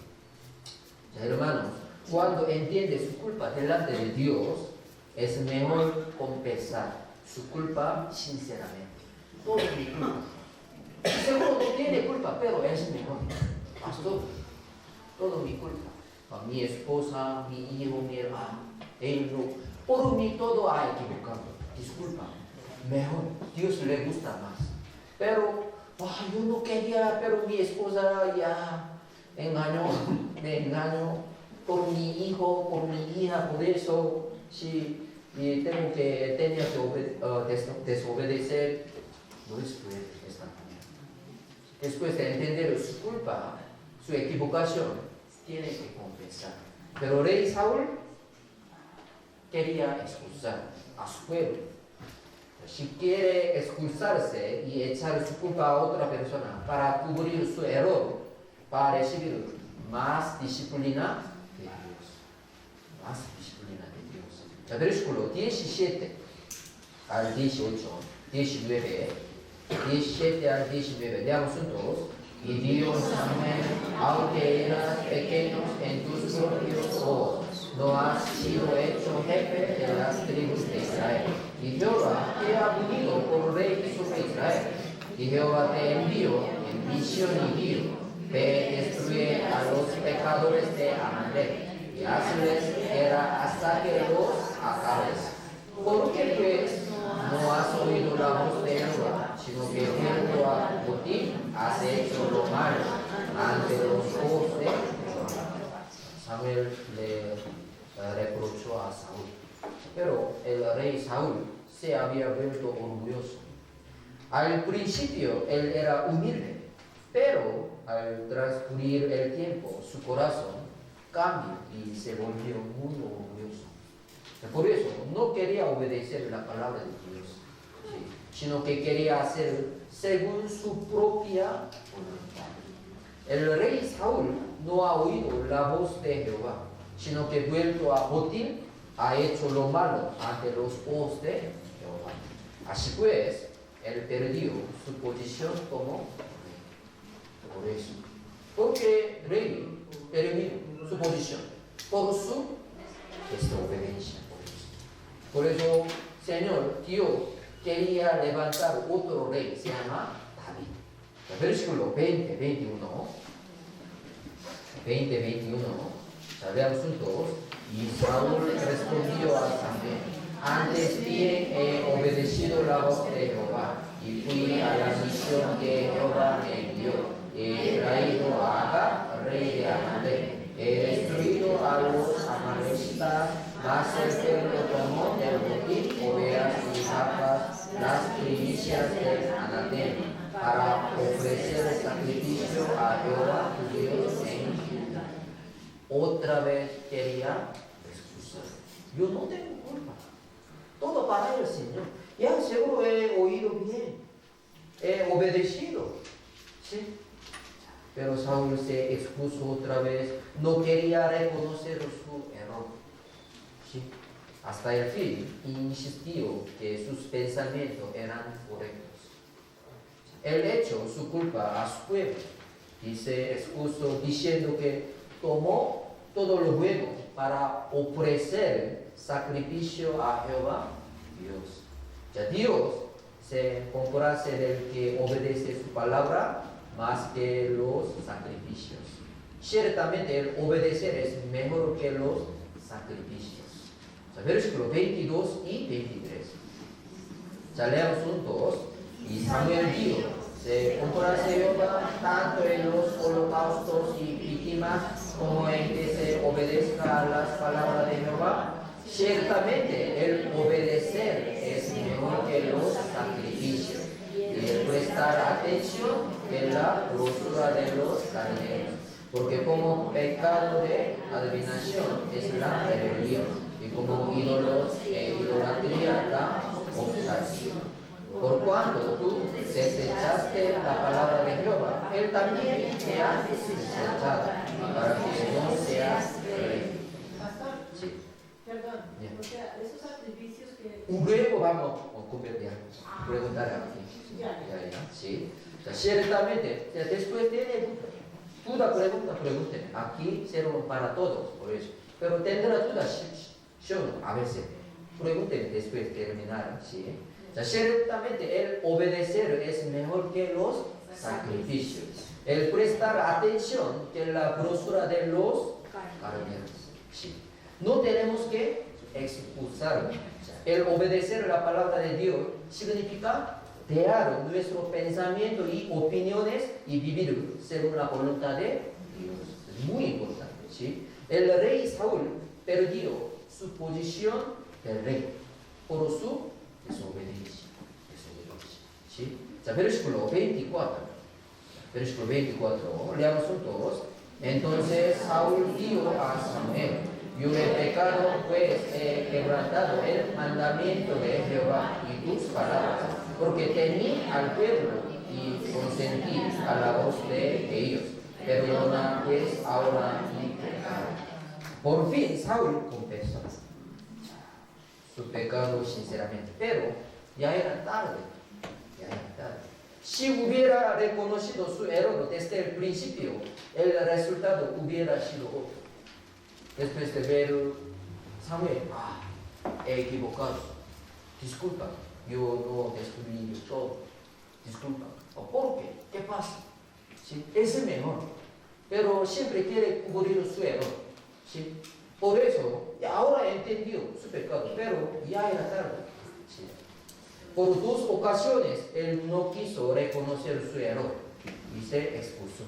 Hermanos, cuando entiende su culpa delante de Dios, es mejor confesar su culpa sinceramente. Todo mi culpa. Seguro no tiene culpa, pero es mejor. Pastor, todo mi culpa. A mi esposa, mi hijo, mi hermano, él no. Por mí todo ha equivocado. Disculpa. Mejor, Dios le gusta más. Pero, yo no quería, pero mi esposa ya me engañó por mi hijo, por mi hija, por eso, sí, y tenía que desobedecer. No es fuerte esta manera. Después de entender su culpa, su equivocación, tiene que confesar. Pero rey Saúl quería expulsar a su pueblo. Si quiere expulsarse y echar su culpa a otra persona para cubrir su error, para recibir más disciplina de Dios. Más disciplina de Dios. Versículo 17 al 18, 19, 17 al 19, leamos juntos. Y Dios Samuel, aunque eras pequeños en tus propios ojos, no has sido hecho jefe de las tribus de Israel. Y Jehová te ha unido por rey sobre Israel. Y Jehová te envió en misión y dijo: ve, destruye a los pecadores de Amalek y hazles guerra hasta que los acabes. ¿Por qué pues no has oído la voz de Jehová, sino que viendo a ti has hecho lo malo ante los ojos de Jehová? Samuel le reprochó a Saúl, pero el rey Saúl se había vuelto orgulloso. Al principio él era humilde, pero al transcurrir el tiempo su corazón cambió y se volvió muy orgulloso. Por eso no quería obedecer la palabra de Dios, sino que quería hacer según su propia voluntad. El rey Saúl no ha oído la voz de Jehová, sino que vuelto a botín ha hecho lo malo ante los ojos de Jehová. Así pues, él perdió su posición como rey. Por eso, porque el rey perdió su posición por su desobediencia. Por eso, Señor, Dios quería levantar otro rey, se llama David. El versículo 20, 21. Leamos juntos. Y Saúl respondió a Samuel: antes bien he obedecido la voz de Jehová y fui a la misión que Jehová me envió. He traído a Agag, rey de Amalek. He destruido a los amalecitas, mas el pueblo tomó del botín ovejas y vacas, las primicias del anatema, para ofrecer sacrificio a Jehová tu Dios en Gilgal. Otra vez quería excusar. Yo no tengo culpa. Todo para el Señor. Ya seguro he oído bien. He obedecido. ¿Sí? Pero Saúl se expuso otra vez, no quería reconocer su error. ¿Sí? Hasta el fin insistió que sus pensamientos eran correctos. Él echó su culpa a su pueblo y se excusó diciendo que tomó todo lo bueno para ofrecer sacrificio a Jehová, Dios. Ya Dios se complace del que obedece su palabra más que los sacrificios. Ciertamente el obedecer es mejor que los sacrificios. Versículos 22 y 23. Ya leamos juntos. Y Samuel dijo, se complace Jehová tanto en los holocaustos y víctimas como en que se obedezca a las palabras de Jehová. Ciertamente el obedecer es mejor que los sacrificios y el prestar atención que la grosura de los carneros, porque como pecado de adivinación es la rebelión y como ídolos e idolatría la obstinación. Por cuanto tú desechaste la palabra de Jehová, Él también te ha desechado para que no seas rey. Pastor, Sí. perdón, Bien. o sea, esos sacrificios que... Luego vamos a preguntar aquí. Ya. Sí. O sea, ciertamente, después tiene duda, pregúntenme. Aquí será para todos, por eso. Pero tendrá dudas, yo no, a veces. Pregúntenme después de terminar, ¿sí? O sea, ciertamente el obedecer es mejor que los sacrificios. El prestar atención que la grosura de los carneros. Sí. No tenemos que expulsarlo. O sea, el obedecer la palabra de Dios significa dejar nuestro pensamiento y opiniones y vivir según la voluntad de Dios. Es muy importante. ¿Sí? El rey Saúl perdió su posición de rey por su desobediencia. ¿Sí? O sea, versículo 24. Versículo 24. Leamos todos. Entonces Saúl dijo a Samuel: yo he pecado, pues he quebrantado el mandamiento de Jehová y tus palabras, porque temí al pueblo y consentí a la voz de ellos. Perdona pues ahora mi pecado. Por fin Saúl confesó su pecado sinceramente, pero ya era tarde. Si hubiera reconocido su error desde el principio, el resultado hubiera sido otro. Después de ver Samuel, he equivocado, disculpa, yo no destruí todo, disculpa. ¿Por qué? ¿Qué pasa? ¿Sí? Es el mejor, pero siempre quiere cubrir su error. ¿Sí? Por eso, ahora entendió su pecado, pero ya era tarde. ¿Sí? Por 2 ocasiones, él no quiso reconocer su error y se expuso.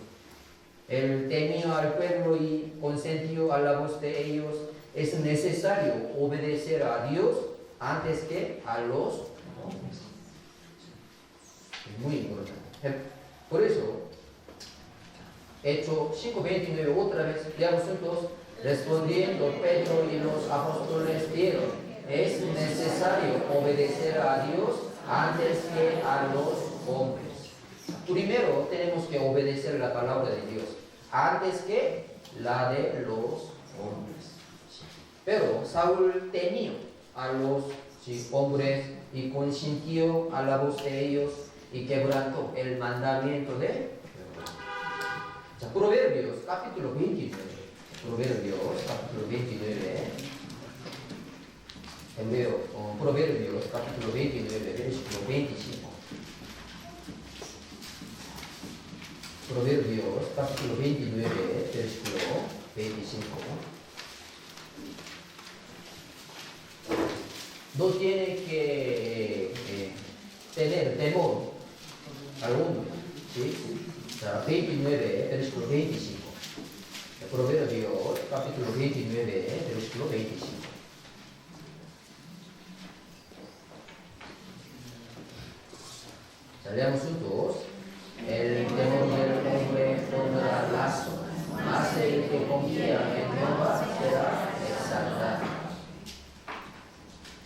Él temió al pueblo y consentió a la voz de ellos. Es necesario obedecer a Dios antes que a los hombres. Es muy importante. Por eso, Hechos 5:29, otra vez, leamos juntos. Respondiendo Pedro y los apóstoles dieron: es necesario obedecer a Dios antes que a los hombres. Primero tenemos que obedecer la palabra de Dios antes que la de los hombres. Pero Saúl temía a los hombres y consintió a la voz de ellos y quebrantó el mandamiento de Jehová. Proverbios capítulo 29. Proverbios capítulo 29. Proverbios capítulo 29, versículo 25. Proverbios capítulo 29, versículo 25. No tiene que tener temor alguno. ¿Sí? O sea, 29, versículo 25. Proverbios capítulo 29, versículo 25. Leamos juntos. El temor del hombre pondrá lazo, mas el que confía en Jehová será exaltado.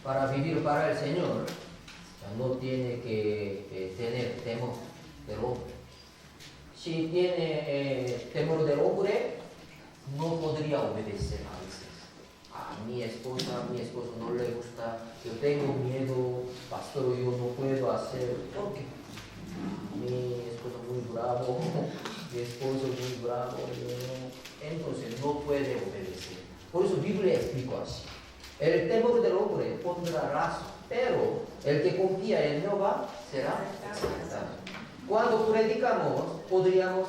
Para vivir para el Señor, no tiene que tener temor del hombre. si tiene temor del hombre, no podría obedecer a veces. A mi esposo no le gusta, yo tengo miedo, pastor, yo no puedo hacer, ¿por qué? Mi esposo muy bravo, mi esposo muy bravo, entonces no puede obedecer. Por eso Biblia explicó así. El temor del hombre pondrá lazo, pero el que confía en Jehová será exaltado. Cuando predicamos, podríamos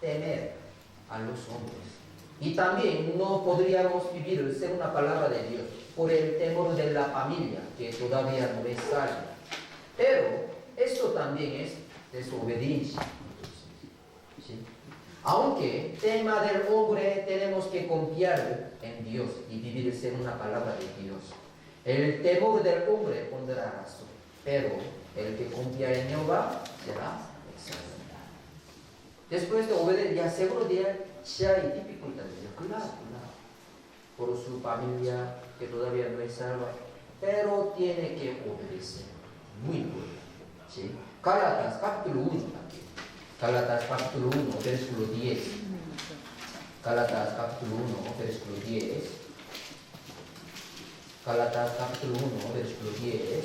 temer a los hombres. Y también no podríamos vivir sin una palabra de Dios por el temor de la familia, que todavía no es salva. Pero esto también es desobediencia. ¿Sí? Aunque tema del hombre tenemos que confiar en Dios y vivir sin una palabra de Dios. El temor del hombre pondrá razón, pero el que confía en Jehová será exaltado. Después de obedecer, ya seguro si hay dificultades, claro, por su familia que todavía no es salva, pero tiene que obedecer. Muy importante. ¿Sí? Gálatas capítulo 1 también. Gálatas capítulo 1, versículo 10. Gálatas capítulo 1, versículo 10. Gálatas capítulo 1, versículo 10.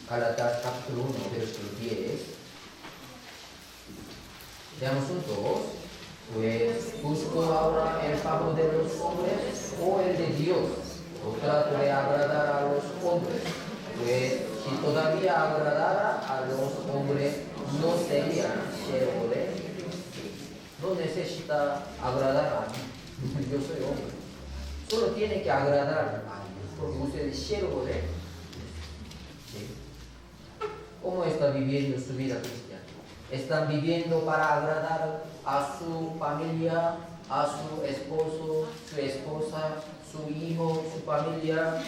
Gálatas capítulo 1, versículo 10. Veamos juntos. Pues busco ahora el favor de los hombres o el de Dios, o trato de agradar a los hombres, pues si todavía agradara a los hombres no sería siervo de Dios. No necesita agradar a mí, yo soy hombre, solo tiene que agradar a Dios, porque usted es siervo de Dios. ¿Sí? ¿Cómo está viviendo su vida cristiana? ¿Están viviendo para agradar a su familia, a su esposo, su esposa, su hijo, su familia?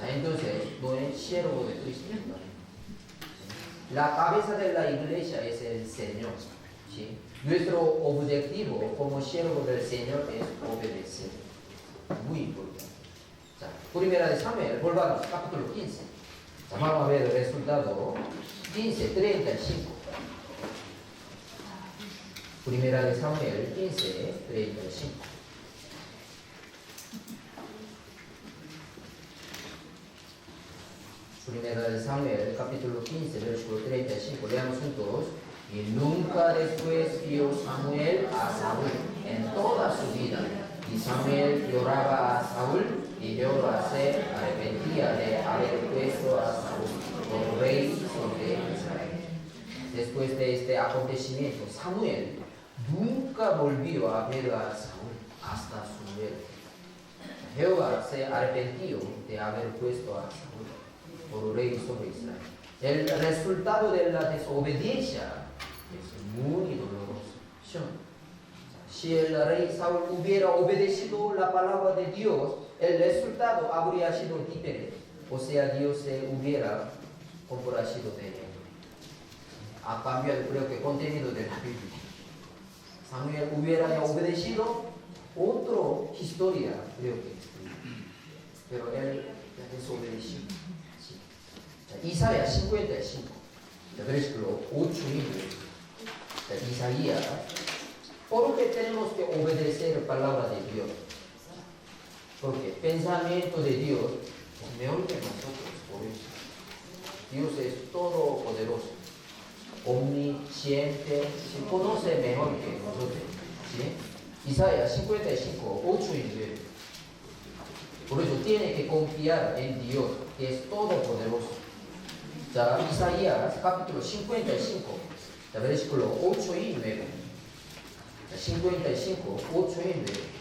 Entonces, no es siervo de Cristo. La cabeza de la iglesia es el Señor. ¿Sí? Nuestro objetivo como siervo del Señor es obedecer. Muy importante. Primera de Samuel, volvamos, capítulo 15. Vamos a ver el resultado. 15, 35. Primera de Samuel 15, 35. Primera de Samuel, capítulo 15, versículo 35. Leamos juntos. Y nunca después vio Samuel a Saúl en toda su vida. Y Samuel lloraba a Saúl, y Jehová se arrepentía de haber puesto a Saúl como rey sobre Israel. Después de este acontecimiento, Samuel nunca volvió a ver a Saúl hasta su muerte. Jehová se arrepintió de haber puesto a Saúl por rey sobre Israel. El resultado de la desobediencia es muy doloroso. Si el rey Saúl hubiera obedecido la palabra de Dios, el resultado habría sido diferente. O sea, Dios se hubiera complacido de él. Ha cambiado, creo que, el contenido de la Biblia. Samuel hubiera obedecido otra historia, creo que. Pero él ya desobedeció. Sí. Isaías 55, versículo 8 y 9. Isaías, ¿por qué tenemos que obedecer la palabra de Dios? Porque el pensamiento de Dios es mejor que nosotros, por eso. Dios es todopoderoso, omnisciente, se conoce mejor que nosotros. ¿Sí? Isaías 55, 8 y 9. Por eso tiene que confiar en Dios, que es todopoderoso. Isaías capítulo 55, versículo 8 y 9. 55, 8 y 9.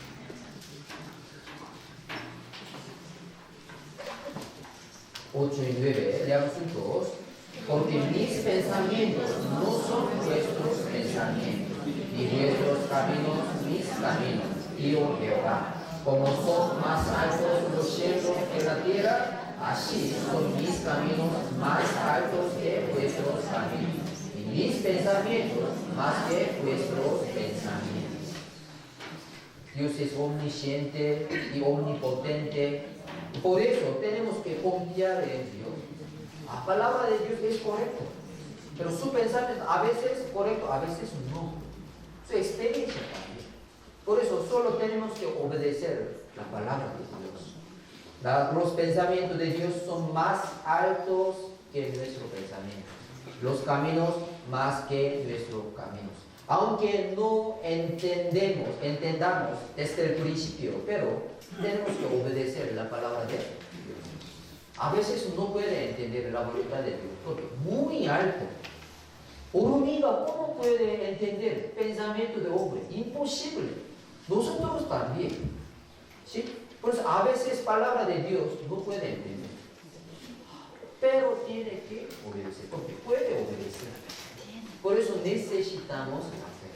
y 9, leamos juntos. Porque mis pensamientos no son vuestros pensamientos, ni vuestros caminos mis caminos, dijo Jehová. Como son más altos los cielos que la tierra, así son mis caminos más altos que vuestros caminos, y mis pensamientos más que vuestros pensamientos. Dios es omnisciente y omnipotente, Por eso tenemos que confiar en Dios. La palabra de Dios es correcta, pero su pensamiento a veces es correcto, a veces no. Su experiencia también. Por eso solo tenemos que obedecer la palabra de Dios. Los pensamientos de Dios son más altos que nuestro pensamiento. Los caminos más que nuestros caminos. Aunque no entendamos desde el principio, pero tenemos que obedecer la palabra de Dios. A veces uno puede entender la voluntad de Dios porque muy alto. Hormiga, ¿cómo puede entender pensamiento de hombre? Imposible. Nosotros también. ¿Sí? Por eso a veces palabra de Dios no puede entender. Pero tiene que obedecer, porque puede obedecer. Por eso necesitamos la fe.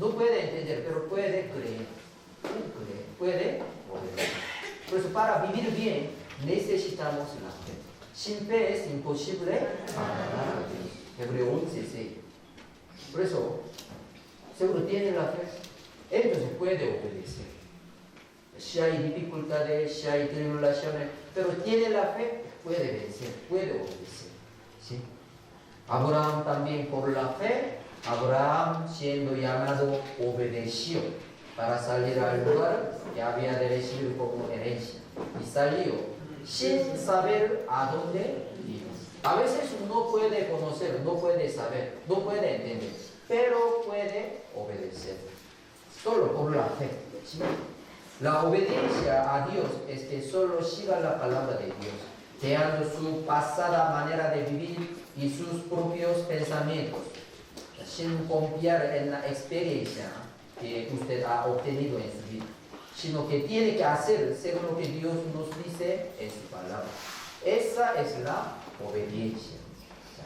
No puede entender, pero puede creer. Puede obedecer. Por eso para vivir bien necesitamos la fe. Sin fe es imposible agradar a Dios. Hebreo 11:6. Por eso, seguro tiene la fe, entonces puede obedecer. Si hay dificultades, si hay tribulaciones, pero tiene la fe, puede vencer, puede obedecer. ¿Sí? Abraham también por la fe, Abraham siendo llamado obedeció para salir al lugar que había de recibir como herencia. Y salió sin saber a dónde iba. A veces no puede conocer, no puede saber, no puede entender, pero puede obedecer. Solo por la fe. ¿Sí? La obediencia a Dios es que solo siga la palabra de Dios, dejando su pasada manera de vivir y sus propios pensamientos, sin confiar en la experiencia que usted ha obtenido en su vida, sino que tiene que hacer según lo que Dios nos dice en su palabra. Esa es la obediencia.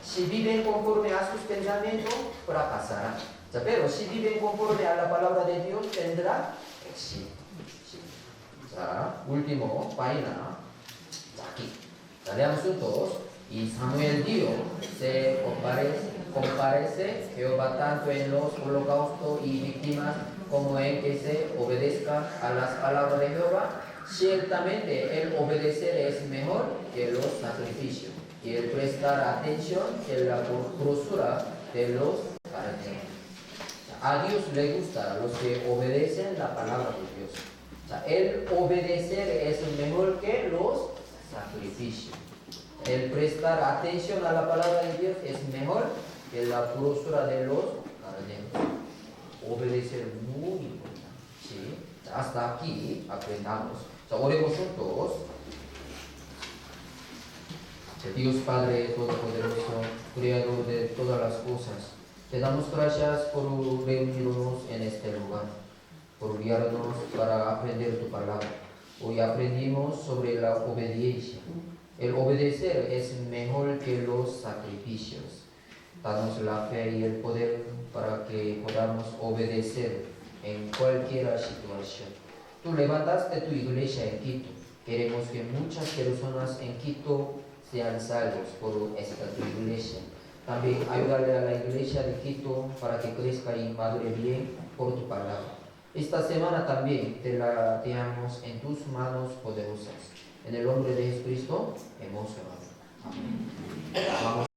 Si viven conforme a sus pensamientos, fracasarán. Pero si viven conforme a la palabra de Dios, tendrá éxito. Último, página. Aquí. Leamos juntos. Y Samuel dijo, se comparece Jehová tanto en los holocaustos y víctimas como en que se obedezca a las palabras de Jehová. Ciertamente el obedecer es mejor que los sacrificios y el prestar atención que la grosura de los carneros. A Dios le gusta a los que obedecen la palabra de Dios. El obedecer es mejor que los sacrificios. El prestar atención a la palabra de Dios es mejor que la grosura de los carneros. Obedecer muy importante. ¿Sí? Hasta aquí aprendamos. Oremos juntos. Dios Padre Todopoderoso, Creador de todas las cosas, te damos gracias por reunirnos en este lugar, por guiarnos para aprender tu palabra. Hoy aprendimos sobre la obediencia. El obedecer es mejor que los sacrificios. Danos la fe y el poder para que podamos obedecer en cualquier situación. Tú levantaste tu iglesia en Quito. Queremos que muchas personas en Quito sean salvos por esta tu iglesia. También ayudarle a la iglesia de Quito para que crezca y madure bien por tu palabra. Esta semana también te la dejamos en tus manos poderosas. En el nombre de Jesucristo hemos orado. Amén. Vamos.